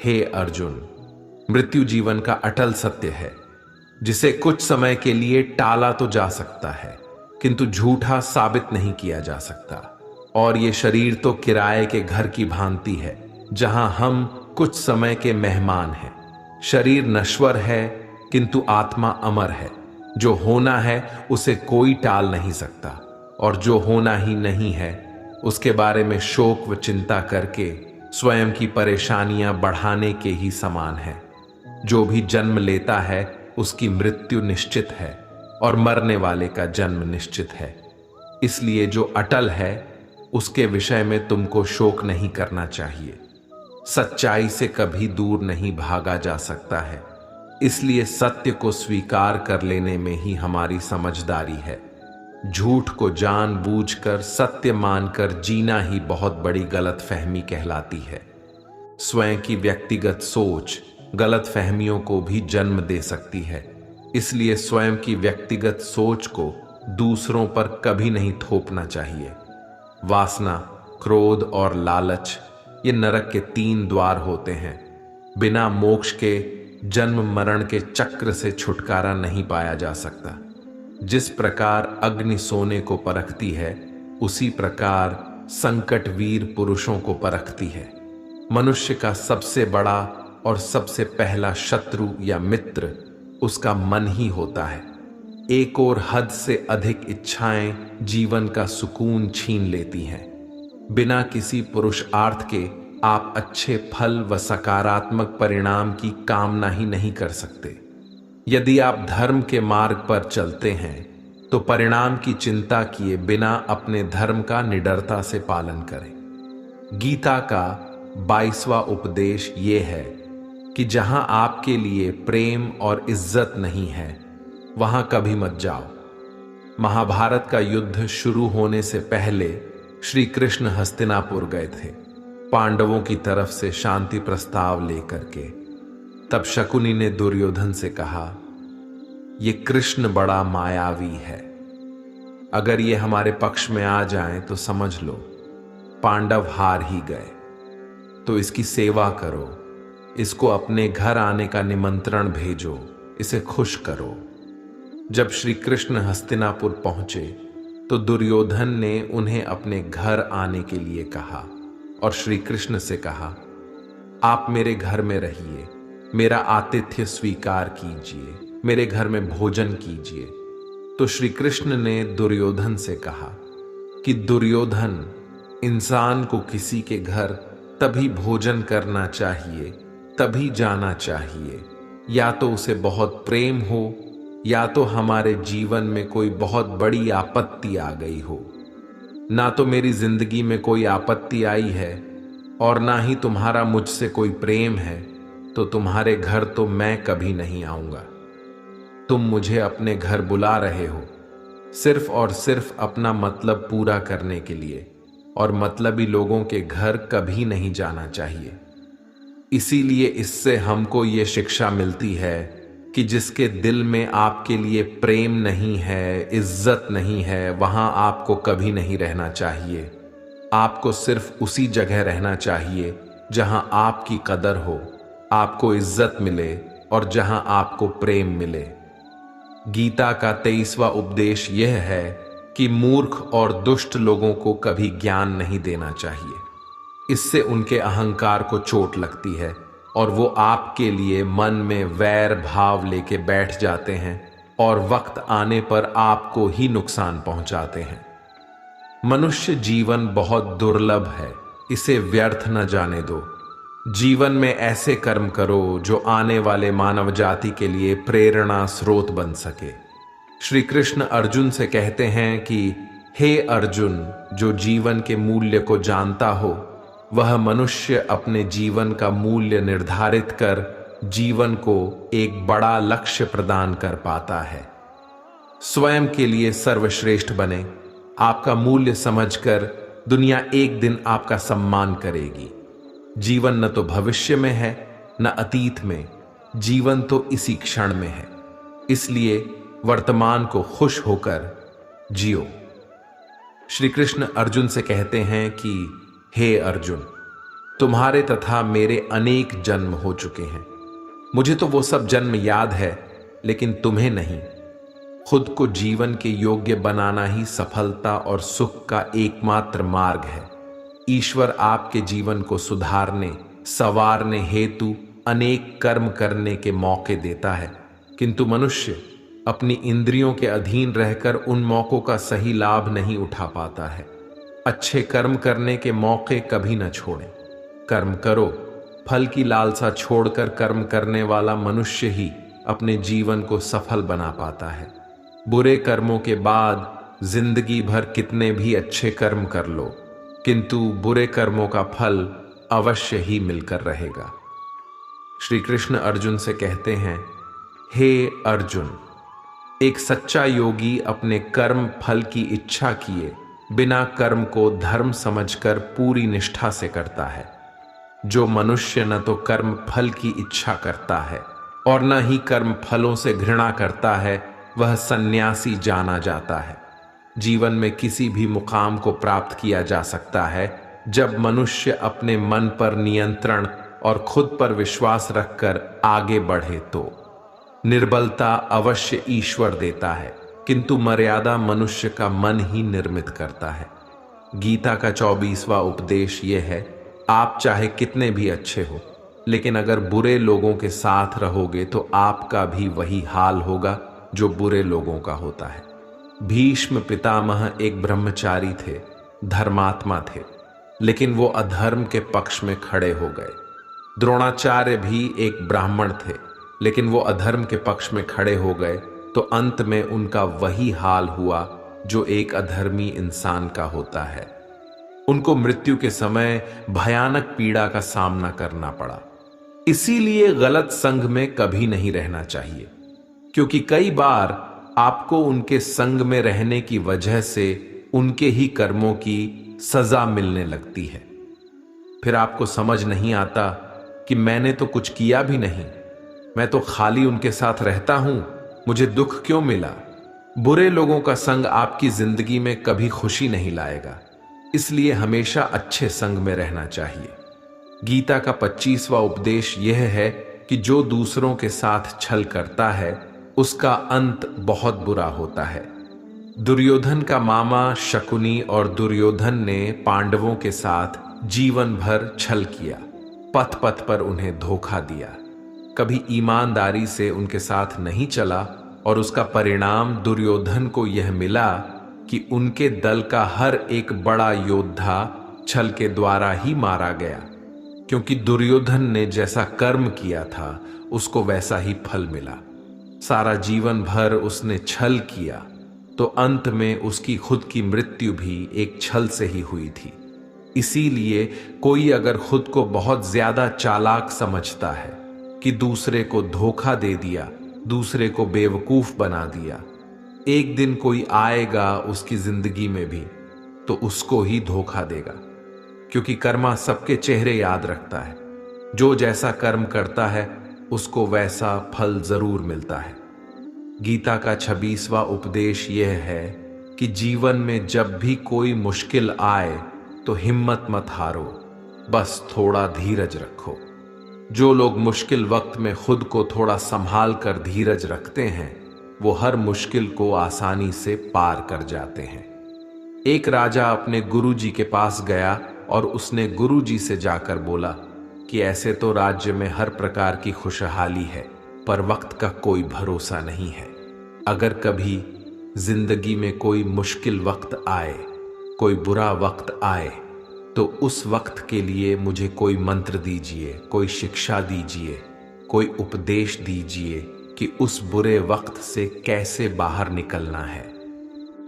हे अर्जुन, मृत्यु जीवन का अटल सत्य है, जिसे कुछ समय के लिए टाला तो जा सकता है, किंतु झूठा साबित नहीं किया जा सकता। और ये शरीर तो किराए के घर की भांति है, जहां हम कुछ समय के मेहमान हैं। शरीर नश्वर है, किंतु आत्मा अमर है। जो होना है उसे कोई टाल नहीं सकता, और जो होना ही नहीं है उसके बारे में शोक व चिंता करके स्वयं की परेशानियां बढ़ाने के ही समान है। जो भी जन्म लेता है उसकी मृत्यु निश्चित है, और मरने वाले का जन्म निश्चित है। इसलिए जो अटल है उसके विषय में तुमको शोक नहीं करना चाहिए। सच्चाई से कभी दूर नहीं भागा जा सकता है, इसलिए सत्य को स्वीकार कर लेने में ही हमारी समझदारी है। झूठ को जानबूझकर सत्य मानकर जीना ही बहुत बड़ी गलतफहमी कहलाती है। स्वयं की व्यक्तिगत सोच गलतफहमियों को भी जन्म दे सकती है, इसलिए स्वयं की व्यक्तिगत सोच को दूसरों पर कभी नहीं थोपना चाहिए। वासना, क्रोध और लालच ये नरक के 3 द्वार होते हैं। बिना मोक्ष के जन्म मरण के चक्र से छुटकारा नहीं पाया जा सकता। जिस प्रकार अग्नि सोने को परखती है, उसी प्रकार संकट वीर पुरुषों को परखती है। मनुष्य का सबसे बड़ा और सबसे पहला शत्रु या मित्र उसका मन ही होता है। एक और हद से अधिक इच्छाएं जीवन का सुकून छीन लेती हैं। बिना किसी पुरुषार्थ के आप अच्छे फल व सकारात्मक परिणाम की कामना ही नहीं कर सकते। यदि आप धर्म के मार्ग पर चलते हैं तो परिणाम की चिंता किए बिना अपने धर्म का निडरता से पालन करें। गीता का 22वां उपदेश ये है कि जहां आपके लिए प्रेम और इज्जत नहीं है, वहां कभी मत जाओ। महाभारत का युद्ध शुरू होने से पहले श्री कृष्ण हस्तिनापुर गए थे, पांडवों की तरफ से शांति प्रस्ताव लेकर के। तब शकुनी ने दुर्योधन से कहा, ये कृष्ण बड़ा मायावी है, अगर ये हमारे पक्ष में आ जाएं तो समझ लो पांडव हार ही गए। तो इसकी सेवा करो, इसको अपने घर आने का निमंत्रण भेजो, इसे खुश करो। जब श्री कृष्ण हस्तिनापुर पहुंचे तो दुर्योधन ने उन्हें अपने घर आने के लिए कहा और श्री कृष्ण से कहा, आप मेरे घर में रहिए, मेरा आतिथ्य स्वीकार कीजिए, मेरे घर में भोजन कीजिए। तो श्री कृष्ण ने दुर्योधन से कहा कि दुर्योधन, इंसान को किसी के घर तभी भोजन करना चाहिए, तभी जाना चाहिए, या तो उसे बहुत प्रेम हो, या तो हमारे जीवन में कोई बहुत बड़ी आपत्ति आ गई हो। ना तो मेरी जिंदगी में कोई आपत्ति आई है और ना ही तुम्हारा मुझसे कोई प्रेम है, तो तुम्हारे घर तो मैं कभी नहीं आऊंगा। तुम मुझे अपने घर बुला रहे हो सिर्फ और सिर्फ अपना मतलब पूरा करने के लिए, और मतलबी लोगों के घर कभी नहीं जाना चाहिए। इसीलिए इससे हमको ये शिक्षा मिलती है कि जिसके दिल में आपके लिए प्रेम नहीं है, इज्जत नहीं है, वहां आपको कभी नहीं रहना चाहिए। आपको सिर्फ उसी जगह रहना चाहिए जहां आपकी कदर हो, आपको इज्जत मिले और जहां आपको प्रेम मिले। गीता का 23वां उपदेश यह है कि मूर्ख और दुष्ट लोगों को कभी ज्ञान नहीं देना चाहिए। इससे उनके अहंकार को चोट लगती है और वो आपके लिए मन में वैर भाव लेके बैठ जाते हैं और वक्त आने पर आपको ही नुकसान पहुंचाते हैं। मनुष्य जीवन बहुत दुर्लभ है, इसे व्यर्थ न जाने दो। जीवन में ऐसे कर्म करो जो आने वाले मानव जाति के लिए प्रेरणा स्रोत बन सके। श्री कृष्ण अर्जुन से कहते हैं कि हे अर्जुन, जो जीवन के मूल्य को जानता हो वह मनुष्य अपने जीवन का मूल्य निर्धारित कर जीवन को एक बड़ा लक्ष्य प्रदान कर पाता है। स्वयं के लिए सर्वश्रेष्ठ बने। आपका मूल्य समझकर दुनिया एक दिन आपका सम्मान करेगी। जीवन न तो भविष्य में है न अतीत में, जीवन तो इसी क्षण में है। इसलिए वर्तमान को खुश होकर जियो। श्री कृष्ण अर्जुन से कहते हैं कि हे अर्जुन, तुम्हारे तथा मेरे अनेक जन्म हो चुके हैं। मुझे तो वो सब जन्म याद है, लेकिन तुम्हें नहीं। खुद को जीवन के योग्य बनाना ही सफलता और सुख का एकमात्र मार्ग है। ईश्वर आपके जीवन को सुधारने संवारने हेतु अनेक कर्म करने के मौके देता है, किंतु मनुष्य अपनी इंद्रियों के अधीन रहकर उन मौकों का सही लाभ नहीं उठा पाता है। अच्छे कर्म करने के मौके कभी न छोड़ें। कर्म करो, फल की लालसा छोड़कर कर्म करने वाला मनुष्य ही अपने जीवन को सफल बना पाता है। बुरे कर्मों के बाद जिंदगी भर कितने भी अच्छे कर्म कर लो, किंतु बुरे कर्मों का फल अवश्य ही मिलकर रहेगा। श्री कृष्ण अर्जुन से कहते हैं, हे अर्जुन, एक सच्चा योगी अपने कर्म फल की इच्छा किए बिना कर्म को धर्म समझकर पूरी निष्ठा से करता है। जो मनुष्य न तो कर्म फल की इच्छा करता है और न ही कर्म फलों से घृणा करता है, वह सन्यासी जाना जाता है। जीवन में किसी भी मुकाम को प्राप्त किया जा सकता है जब मनुष्य अपने मन पर नियंत्रण और खुद पर विश्वास रखकर आगे बढ़े तो। निर्बलता अवश्य ईश्वर देता है, किंतु मर्यादा मनुष्य का मन ही निर्मित करता है। गीता का 24वां उपदेश यह है, आप चाहे कितने भी अच्छे हो, लेकिन अगर बुरे लोगों के साथ रहोगे तो आपका भी वही हाल होगा जो बुरे लोगों का होता है। भीष्म पितामह एक ब्रह्मचारी थे, धर्मात्मा थे, लेकिन वो अधर्म के पक्ष में खड़े हो गए। द्रोणाचार्य भी एक ब्राह्मण थे, लेकिन वो अधर्म के पक्ष में खड़े हो गए तो अंत में उनका वही हाल हुआ जो एक अधर्मी इंसान का होता है। उनको मृत्यु के समय भयानक पीड़ा का सामना करना पड़ा। इसीलिए गलत संग में कभी नहीं रहना चाहिए, क्योंकि कई बार आपको उनके संग में रहने की वजह से उनके ही कर्मों की सजा मिलने लगती है। फिर आपको समझ नहीं आता कि मैंने तो कुछ किया भी नहीं, मैं तो खाली उनके साथ रहता हूं, मुझे दुख क्यों मिला। बुरे लोगों का संग आपकी जिंदगी में कभी खुशी नहीं लाएगा, इसलिए हमेशा अच्छे संग में रहना चाहिए। गीता का 25वां उपदेश यह है कि जो दूसरों के साथ छल करता है उसका अंत बहुत बुरा होता है। दुर्योधन का मामा शकुनी और दुर्योधन ने पांडवों के साथ जीवन भर छल किया, पथ पथ पर उन्हें धोखा दिया, कभी ईमानदारी से उनके साथ नहीं चला और उसका परिणाम दुर्योधन को यह मिला कि उनके दल का हर एक बड़ा योद्धा छल के द्वारा ही मारा गया, क्योंकि दुर्योधन ने जैसा कर्म किया था उसको वैसा ही फल मिला। सारा जीवन भर उसने छल किया तो अंत में उसकी खुद की मृत्यु भी एक छल से ही हुई थी। इसीलिए कोई अगर खुद को बहुत ज्यादा चालाक समझता है कि दूसरे को धोखा दे दिया, दूसरे को बेवकूफ बना दिया, एक दिन कोई आएगा उसकी जिंदगी में भी तो उसको ही धोखा देगा, क्योंकि कर्मा सबके चेहरे याद रखता है। जो जैसा कर्म करता है उसको वैसा फल जरूर मिलता है। गीता का 26वां उपदेश यह है कि जीवन में जब भी कोई मुश्किल आए तो हिम्मत मत हारो, बस थोड़ा धीरज रखो। जो लोग मुश्किल वक्त में खुद को थोड़ा संभाल कर धीरज रखते हैं वो हर मुश्किल को आसानी से पार कर जाते हैं। एक राजा अपने गुरुजी के पास गया और उसने गुरुजी से जाकर बोला कि ऐसे तो राज्य में हर प्रकार की खुशहाली है, पर वक्त का कोई भरोसा नहीं है। अगर कभी जिंदगी में कोई मुश्किल वक्त आए, कोई बुरा वक्त आए, तो उस वक्त के लिए मुझे कोई मंत्र दीजिए, कोई शिक्षा दीजिए, कोई उपदेश दीजिए कि उस बुरे वक्त से कैसे बाहर निकलना है।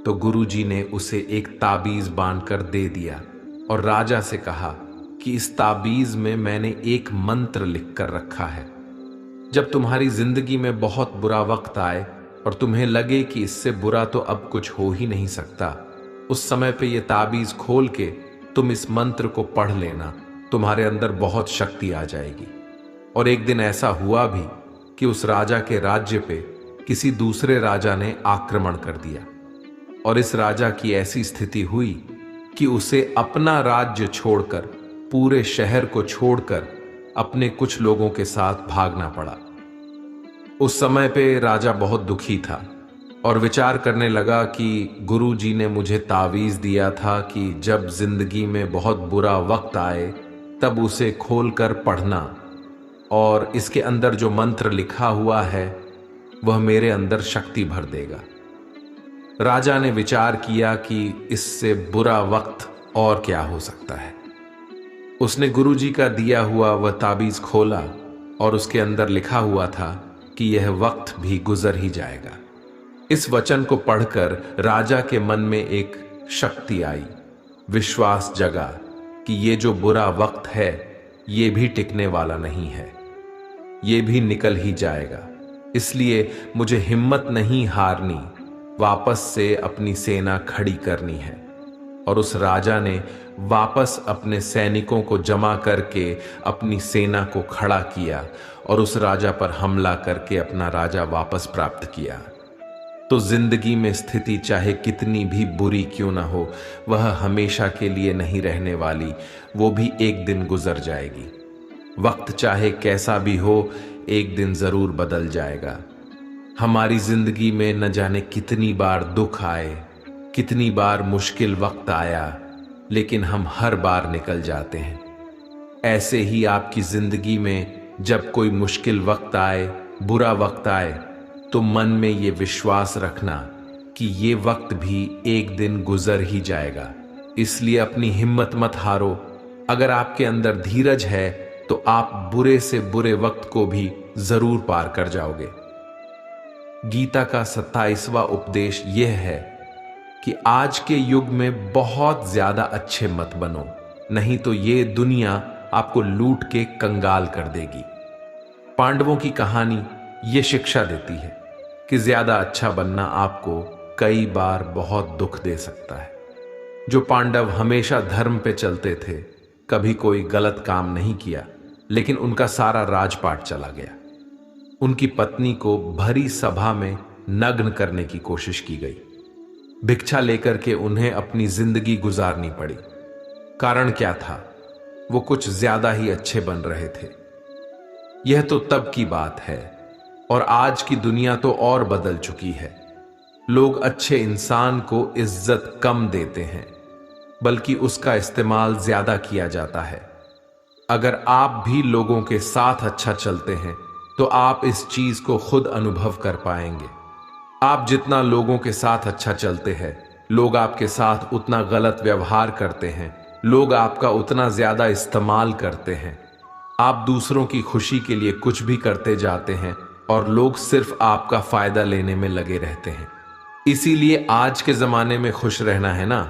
तो गुरुजी ने उसे एक ताबीज बांधकर दे दिया और राजा से कहा कि इस ताबीज में मैंने एक मंत्र लिख कर रखा है। जब तुम्हारी जिंदगी में बहुत बुरा वक्त आए और तुम्हें लगे कि इससे बुरा तो अब कुछ हो ही नहीं सकता, उस समय पे ये ताबीज खोल के तुम इस मंत्र को पढ़ लेना। तुम्हारे अंदर बहुत शक्ति आ जाएगी। और एक दिन ऐसा हुआ भी कि उस राजा के राज्य पे किसी दूसरे राजा ने आक्रमण कर दिया और इस राजा की ऐसी स्थिति हुई कि उसे अपना राज्य छोड़कर, पूरे शहर को छोड़कर अपने कुछ लोगों के साथ भागना पड़ा। उस समय पे राजा बहुत दुखी था और विचार करने लगा कि गुरु जी ने मुझे तावीज दिया था कि जब जिंदगी में बहुत बुरा वक्त आए तब उसे खोलकर पढ़ना, और इसके अंदर जो मंत्र लिखा हुआ है वह मेरे अंदर शक्ति भर देगा। राजा ने विचार किया कि इससे बुरा वक्त और क्या हो सकता है। उसने गुरुजी का दिया हुआ वह ताबीज खोला और उसके अंदर लिखा हुआ था कि यह वक्त भी गुजर ही जाएगा। इस वचन को पढ़कर राजा के मन में एक शक्ति आई, विश्वास जगा कि ये जो बुरा वक्त है ये भी टिकने वाला नहीं है, ये भी निकल ही जाएगा। इसलिए मुझे हिम्मत नहीं हारनी, वापस से अपनी सेना खड़ी करनी है। और उस राजा ने वापस अपने सैनिकों को जमा करके अपनी सेना को खड़ा किया और उस राजा पर हमला करके अपना राजा वापस प्राप्त किया। तो जिंदगी में स्थिति चाहे कितनी भी बुरी क्यों ना हो, वह हमेशा के लिए नहीं रहने वाली, वो भी एक दिन गुजर जाएगी। वक्त चाहे कैसा भी हो, एक दिन जरूर बदल जाएगा। हमारी जिंदगी में न जाने कितनी बार दुख आए, कितनी बार मुश्किल वक्त आया, लेकिन हम हर बार निकल जाते हैं। ऐसे ही आपकी जिंदगी में जब कोई मुश्किल वक्त आए, बुरा वक्त आए, तो मन में ये विश्वास रखना कि ये वक्त भी एक दिन गुजर ही जाएगा। इसलिए अपनी हिम्मत मत हारो। अगर आपके अंदर धीरज है तो आप बुरे से बुरे वक्त को भी जरूर पार कर जाओगे। गीता का 27वां उपदेश यह है कि आज के युग में बहुत ज्यादा अच्छे मत बनो, नहीं तो ये दुनिया आपको लूट के कंगाल कर देगी। पांडवों की कहानी ये शिक्षा देती है कि ज्यादा अच्छा बनना आपको कई बार बहुत दुख दे सकता है। जो पांडव हमेशा धर्म पे चलते थे, कभी कोई गलत काम नहीं किया, लेकिन उनका सारा राजपाट चला गया। उनकी पत्नी को भरी सभा में नग्न करने की कोशिश की गई। भिक्षा लेकर के उन्हें अपनी जिंदगी गुजारनी पड़ी। कारण क्या था? वो कुछ ज्यादा ही अच्छे बन रहे थे। यह तो तब की बात है, और आज की दुनिया तो और बदल चुकी है। लोग अच्छे इंसान को इज्जत कम देते हैं, बल्कि उसका इस्तेमाल ज्यादा किया जाता है। अगर आप भी लोगों के साथ अच्छा चलते हैं तो आप इस चीज को खुद अनुभव कर पाएंगे। आप जितना लोगों के साथ अच्छा चलते हैं, लोग आपके साथ उतना गलत व्यवहार करते हैं, लोग आपका उतना ज्यादा इस्तेमाल करते हैं। आप दूसरों की खुशी के लिए कुछ भी करते जाते हैं और लोग सिर्फ आपका फायदा लेने में लगे रहते हैं। इसीलिए आज के जमाने में खुश रहना है ना,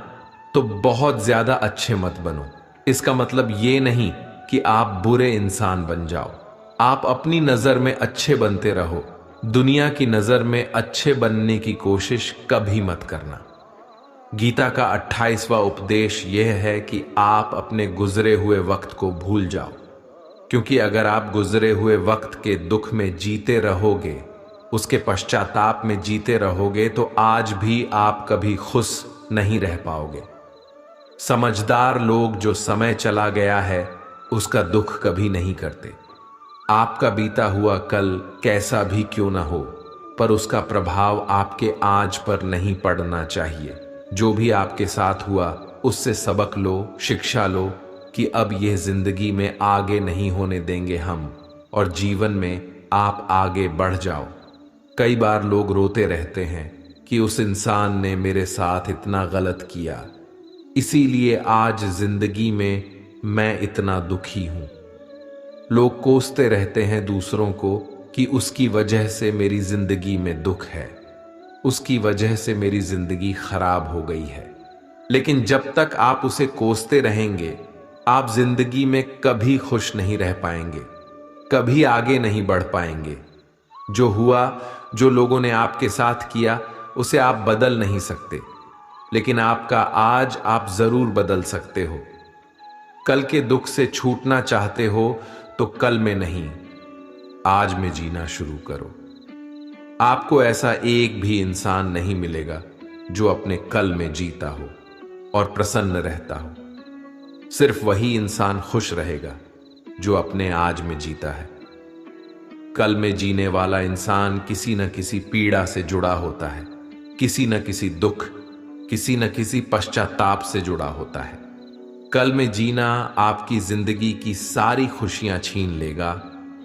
तो बहुत ज्यादा अच्छे मत बनो। इसका मतलब ये नहीं कि आप बुरे इंसान बन जाओ। आप अपनी नजर में अच्छे बनते रहो। दुनिया की नजर में अच्छे बनने की कोशिश कभी मत करना। गीता का 28वां उपदेश यह है कि आप अपने गुजरे हुए वक्त को भूल जाओ, क्योंकि अगर आप गुजरे हुए वक्त के दुख में जीते रहोगे, उसके पश्चाताप में जीते रहोगे, तो आज भी आप कभी खुश नहीं रह पाओगे। समझदार लोग जो समय चला गया है उसका दुख कभी नहीं करते। आपका बीता हुआ कल कैसा भी क्यों ना हो, पर उसका प्रभाव आपके आज पर नहीं पड़ना चाहिए। जो भी आपके साथ हुआ उससे सबक लो, शिक्षा लो कि अब यह जिंदगी में आगे नहीं होने देंगे हम, और जीवन में आप आगे बढ़ जाओ। कई बार लोग रोते रहते हैं कि उस इंसान ने मेरे साथ इतना गलत किया, इसीलिए आज जिंदगी में मैं इतना दुखी हूं। लोग कोसते रहते हैं दूसरों को कि उसकी वजह से मेरी जिंदगी में दुख है, उसकी वजह से मेरी जिंदगी खराब हो गई है। लेकिन जब तक आप उसे कोसते रहेंगे आप जिंदगी में कभी खुश नहीं रह पाएंगे, कभी आगे नहीं बढ़ पाएंगे। जो हुआ, जो लोगों ने आपके साथ किया, उसे आप बदल नहीं सकते, लेकिन आपका आज आप जरूर बदल सकते हो। कल के दुख से छूटना चाहते हो तो कल में नहीं, आज में जीना शुरू करो। आपको ऐसा एक भी इंसान नहीं मिलेगा जो अपने कल में जीता हो और प्रसन्न रहता हो। सिर्फ वही इंसान खुश रहेगा जो अपने आज में जीता है। कल में जीने वाला इंसान किसी न किसी पीड़ा से जुड़ा होता है, किसी न किसी दुख, किसी न किसी पश्चाताप से जुड़ा होता है। कल में जीना आपकी जिंदगी की सारी खुशियां छीन लेगा,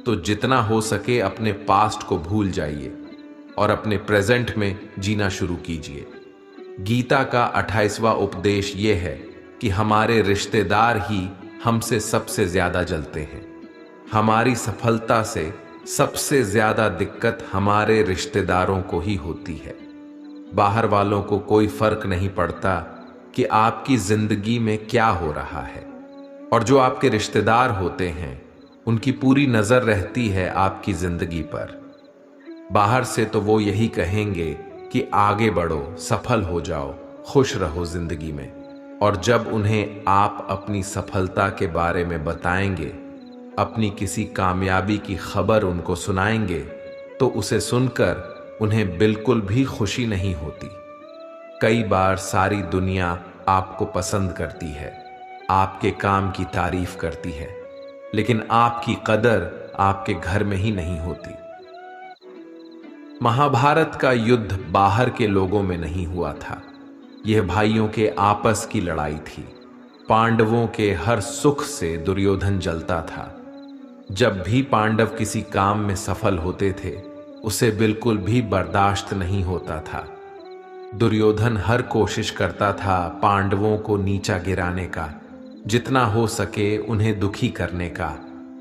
तो जितना हो सके अपने पास्ट को भूल जाइए और अपने प्रेजेंट में जीना शुरू कीजिए। गीता का 28वां उपदेश यह है कि हमारे रिश्तेदार ही हमसे सबसे ज्यादा जलते हैं। हमारी सफलता से सबसे ज्यादा दिक्कत हमारे रिश्तेदारों को ही होती है। बाहर वालों को कोई फर्क नहीं पड़ता कि आपकी जिंदगी में क्या हो रहा है, और जो आपके रिश्तेदार होते हैं उनकी पूरी नजर रहती है आपकी जिंदगी पर। बाहर से तो वो यही कहेंगे कि आगे बढ़ो, सफल हो जाओ, खुश रहो जिंदगी में, और जब उन्हें आप अपनी सफलता के बारे में बताएंगे, अपनी किसी कामयाबी की खबर उनको सुनाएंगे, तो उसे सुनकर उन्हें बिल्कुल भी खुशी नहीं होती। कई बार सारी दुनिया आपको पसंद करती है, आपके काम की तारीफ करती है, लेकिन आपकी कदर आपके घर में ही नहीं होती। महाभारत का युद्ध बाहर के लोगों में नहीं हुआ था, यह भाइयों के आपस की लड़ाई थी। पांडवों के हर सुख से दुर्योधन जलता था। जब भी पांडव किसी काम में सफल होते थे, उसे बिल्कुल भी बर्दाश्त नहीं होता था। दुर्योधन हर कोशिश करता था पांडवों को नीचा गिराने का, जितना हो सके उन्हें दुखी करने का,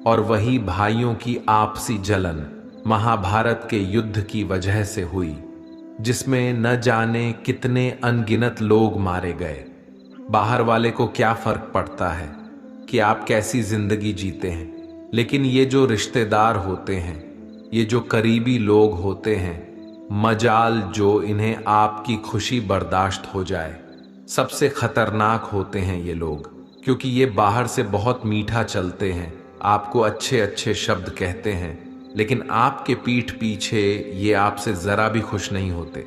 और वही भाइयों की आपसी जलन महाभारत के युद्ध की वजह से हुई, जिसमें न जाने कितने अनगिनत लोग मारे गए। बाहर वाले को क्या फर्क पड़ता है कि आप कैसी जिंदगी जीते हैं, लेकिन ये जो रिश्तेदार होते हैं, ये जो करीबी लोग होते हैं, मजाल जो इन्हें आपकी खुशी बर्दाश्त हो जाए, सबसे खतरनाक होते हैं ये लोग, क्योंकि ये बाहर से बहुत मीठा चलते हैं, आपको अच्छे अच्छे शब्द कहते हैं, लेकिन आपके पीठ पीछे ये आपसे जरा भी खुश नहीं होते।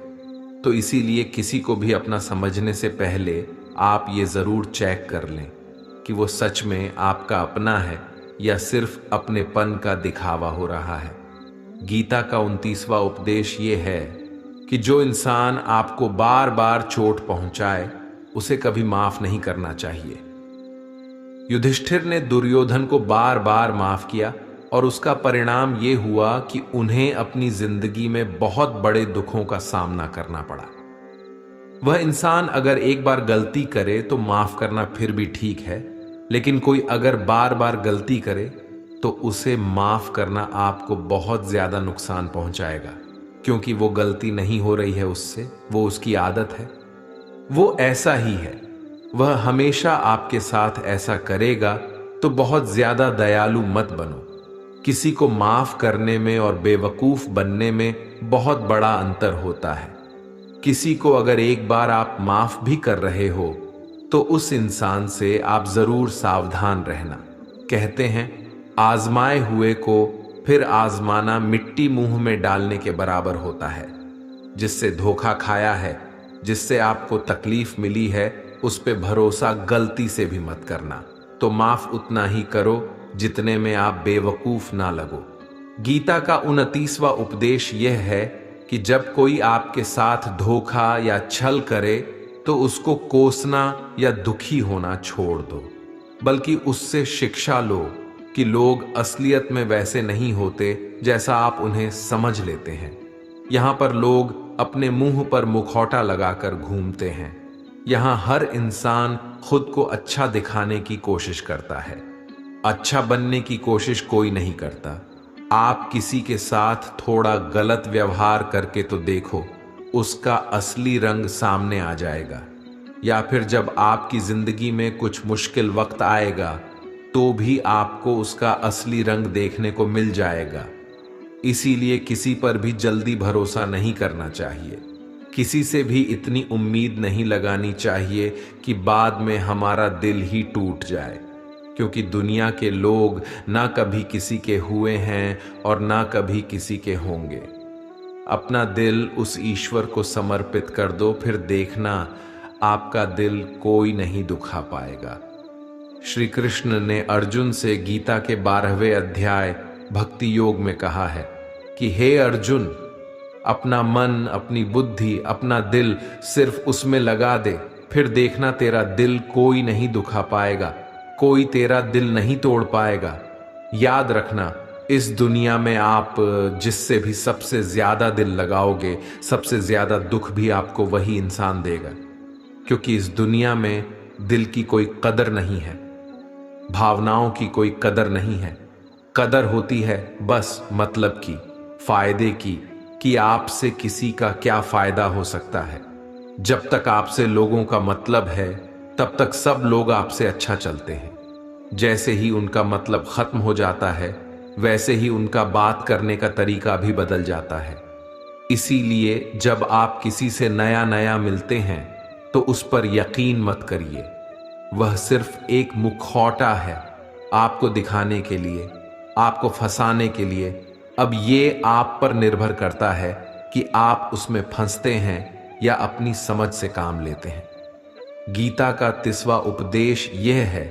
तो इसीलिए किसी को भी अपना समझने से पहले आप ये जरूर चेक कर लें कि वो सच में आपका अपना है या सिर्फ अपनेपन का दिखावा हो रहा है। गीता का 29वां उपदेश ये है कि जो इंसान आपको बार बार चोट पहुंचाए, उसे कभी माफ नहीं करना चाहिए। युधिष्ठिर ने दुर्योधन को बार बार माफ किया, और उसका परिणाम ये हुआ कि उन्हें अपनी जिंदगी में बहुत बड़े दुखों का सामना करना पड़ा। वह इंसान अगर एक बार गलती करे तो माफ करना फिर भी ठीक है, लेकिन कोई अगर बार बार गलती करे तो उसे माफ करना आपको बहुत ज्यादा नुकसान पहुंचाएगा, क्योंकि वो गलती नहीं हो रही है उससे, वो उसकी आदत है, वो ऐसा ही है, वह हमेशा आपके साथ ऐसा करेगा। तो बहुत ज्यादा दयालु मत बनो। किसी को माफ करने में और बेवकूफ बनने में बहुत बड़ा अंतर होता है। किसी को अगर एक बार आप माफ भी कर रहे हो तो उस इंसान से आप जरूर सावधान रहना। कहते हैं, आजमाए हुए को फिर आजमाना मिट्टी मुंह में डालने के बराबर होता है। जिससे धोखा खाया है, जिससे आपको तकलीफ मिली है, उस पे भरोसा गलती से भी मत करना। तो माफ उतना ही करो जितने में आप बेवकूफ ना लगो। गीता का 29वां उपदेश यह है कि जब कोई आपके साथ धोखा या छल करे तो उसको कोसना या दुखी होना छोड़ दो, बल्कि उससे शिक्षा लो कि लोग असलियत में वैसे नहीं होते जैसा आप उन्हें समझ लेते हैं। यहाँ पर लोग अपने मुंह पर मुखौटा लगाकर घूमते हैं। यहाँ हर इंसान खुद को अच्छा दिखाने की कोशिश करता है, अच्छा बनने की कोशिश कोई नहीं करता। आप किसी के साथ थोड़ा गलत व्यवहार करके तो देखो, उसका असली रंग सामने आ जाएगा। या फिर जब आपकी जिंदगी में कुछ मुश्किल वक्त आएगा तो भी आपको उसका असली रंग देखने को मिल जाएगा। इसीलिए किसी पर भी जल्दी भरोसा नहीं करना चाहिए। किसी से भी इतनी उम्मीद नहीं लगानी चाहिए कि बाद में हमारा दिल ही टूट जाए, क्योंकि दुनिया के लोग ना कभी किसी के हुए हैं और ना कभी किसी के होंगे। अपना दिल उस ईश्वर को समर्पित कर दो, फिर देखना आपका दिल कोई नहीं दुखा पाएगा। श्री कृष्ण ने अर्जुन से गीता के 12वें अध्याय भक्ति योग में कहा है कि हे अर्जुन, अपना मन, अपनी बुद्धि, अपना दिल सिर्फ उसमें लगा दे, फिर देखना तेरा दिल कोई नहीं दुखा पाएगा, कोई तेरा दिल नहीं तोड़ पाएगा। याद रखना, इस दुनिया में आप जिससे भी सबसे ज्यादा दिल लगाओगे, सबसे ज्यादा दुख भी आपको वही इंसान देगा, क्योंकि इस दुनिया में दिल की कोई कदर नहीं है, भावनाओं की कोई कदर नहीं है। कदर होती है बस मतलब की, फायदे की, कि आपसे किसी का क्या फायदा हो सकता है। जब तक आपसे लोगों का मतलब है तब तक सब लोग आपसे अच्छा चलते हैं। जैसे ही उनका मतलब खत्म हो जाता है वैसे ही उनका बात करने का तरीका भी बदल जाता है। इसीलिए जब आप किसी से नया नया मिलते हैं तो उस पर यकीन मत करिए, वह सिर्फ एक मुखौटा है आपको दिखाने के लिए, आपको फंसाने के लिए। अब ये आप पर निर्भर करता है कि आप उसमें फंसते हैं या अपनी समझ से काम लेते हैं। गीता का 30वां उपदेश यह है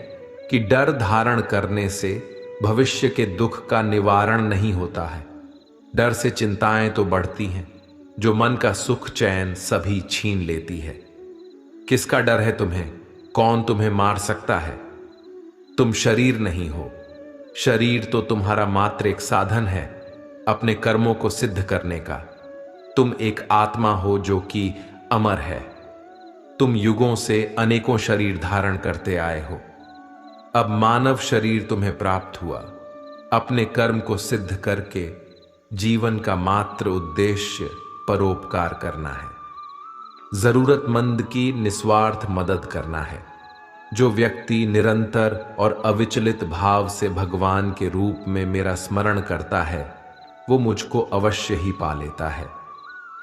कि डर धारण करने से भविष्य के दुख का निवारण नहीं होता है। डर से चिंताएं तो बढ़ती हैं, जो मन का सुख चैन सभी छीन लेती है। किसका डर है तुम्हें? कौन तुम्हें मार सकता है? तुम शरीर नहीं हो। शरीर तो तुम्हारा मात्र एक साधन है अपने कर्मों को सिद्ध करने का। तुम एक आत्मा हो जो कि अमर है। तुम युगों से अनेकों शरीर धारण करते आए हो। अब मानव शरीर तुम्हें प्राप्त हुआ। अपने कर्म को सिद्ध करके जीवन का मात्र उद्देश्य परोपकार करना है, जरूरतमंद की निस्वार्थ मदद करना है। जो व्यक्ति निरंतर और अविचलित भाव से भगवान के रूप में मेरा स्मरण करता है वो मुझको अवश्य ही पा लेता है।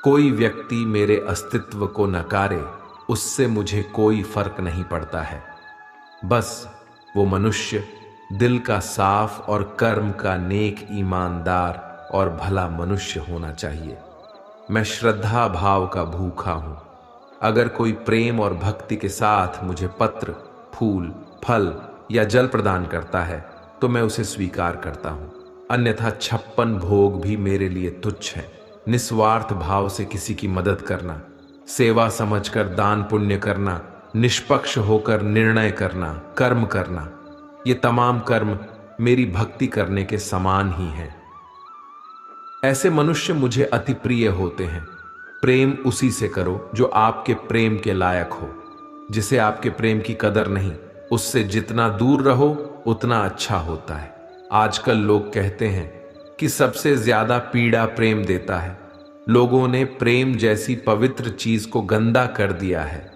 कोई व्यक्ति मेरे अस्तित्व को नकारे, उससे मुझे कोई फर्क नहीं पड़ता है। बस वो मनुष्य दिल का साफ और कर्म का नेक, ईमानदार और भला मनुष्य होना चाहिए। मैं श्रद्धा भाव का भूखा हूं। अगर कोई प्रेम और भक्ति के साथ मुझे पत्र, फूल, फल या जल प्रदान करता है तो मैं उसे स्वीकार करता हूं, अन्यथा 56 भोग भी मेरे लिए तुच्छ है। निस्वार्थ भाव से किसी की मदद करना, सेवा समझकर दान पुण्य करना, निष्पक्ष होकर निर्णय करना, कर्म करना, ये तमाम कर्म मेरी भक्ति करने के समान ही हैं। ऐसे मनुष्य मुझे अति प्रिय होते हैं। प्रेम उसी से करो जो आपके प्रेम के लायक हो। जिसे आपके प्रेम की कदर नहीं, उससे जितना दूर रहो उतना अच्छा होता है। आजकल लोग कहते हैं कि सबसे ज्यादा पीड़ा प्रेम देता है। लोगों ने प्रेम जैसी पवित्र चीज को गंदा कर दिया है,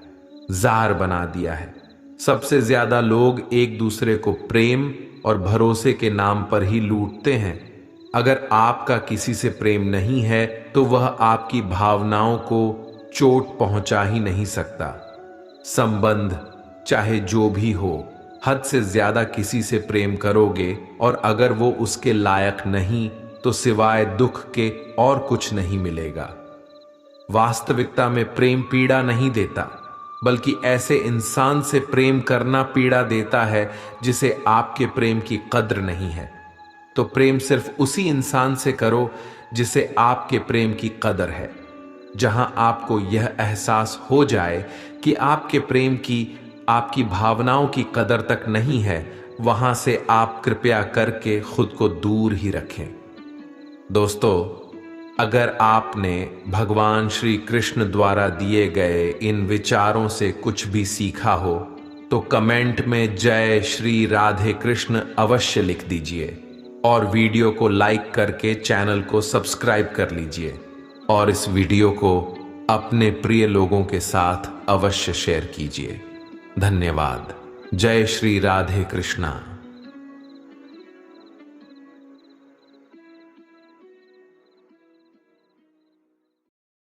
जार बना दिया है। सबसे ज्यादा लोग एक दूसरे को प्रेम और भरोसे के नाम पर ही लूटते हैं। अगर आपका किसी से प्रेम नहीं है तो वह आपकी भावनाओं को चोट पहुंचा ही नहीं सकता। संबंध चाहे जो भी हो, हद से ज्यादा किसी से प्रेम करोगे और अगर वो उसके लायक नहीं तो सिवाय दुख के और कुछ नहीं मिलेगा। वास्तविकता में प्रेम पीड़ा नहीं देता, बल्कि ऐसे इंसान से प्रेम करना पीड़ा देता है जिसे आपके प्रेम की कद्र नहीं है। तो प्रेम सिर्फ उसी इंसान से करो जिसे आपके प्रेम की कदर है। जहां आपको यह एहसास हो जाए कि आपके प्रेम की, आपकी भावनाओं की कदर तक नहीं है, वहां से आप कृपया करके खुद को दूर ही रखें। दोस्तों, अगर आपने भगवान श्री कृष्ण द्वारा दिए गए इन विचारों से कुछ भी सीखा हो तो कमेंट में जय श्री राधे कृष्ण अवश्य लिख दीजिए और वीडियो को लाइक करके चैनल को सब्सक्राइब कर लीजिए और इस वीडियो को अपने प्रिय लोगों के साथ अवश्य शेयर कीजिए। धन्यवाद। जय श्री राधे कृष्णा।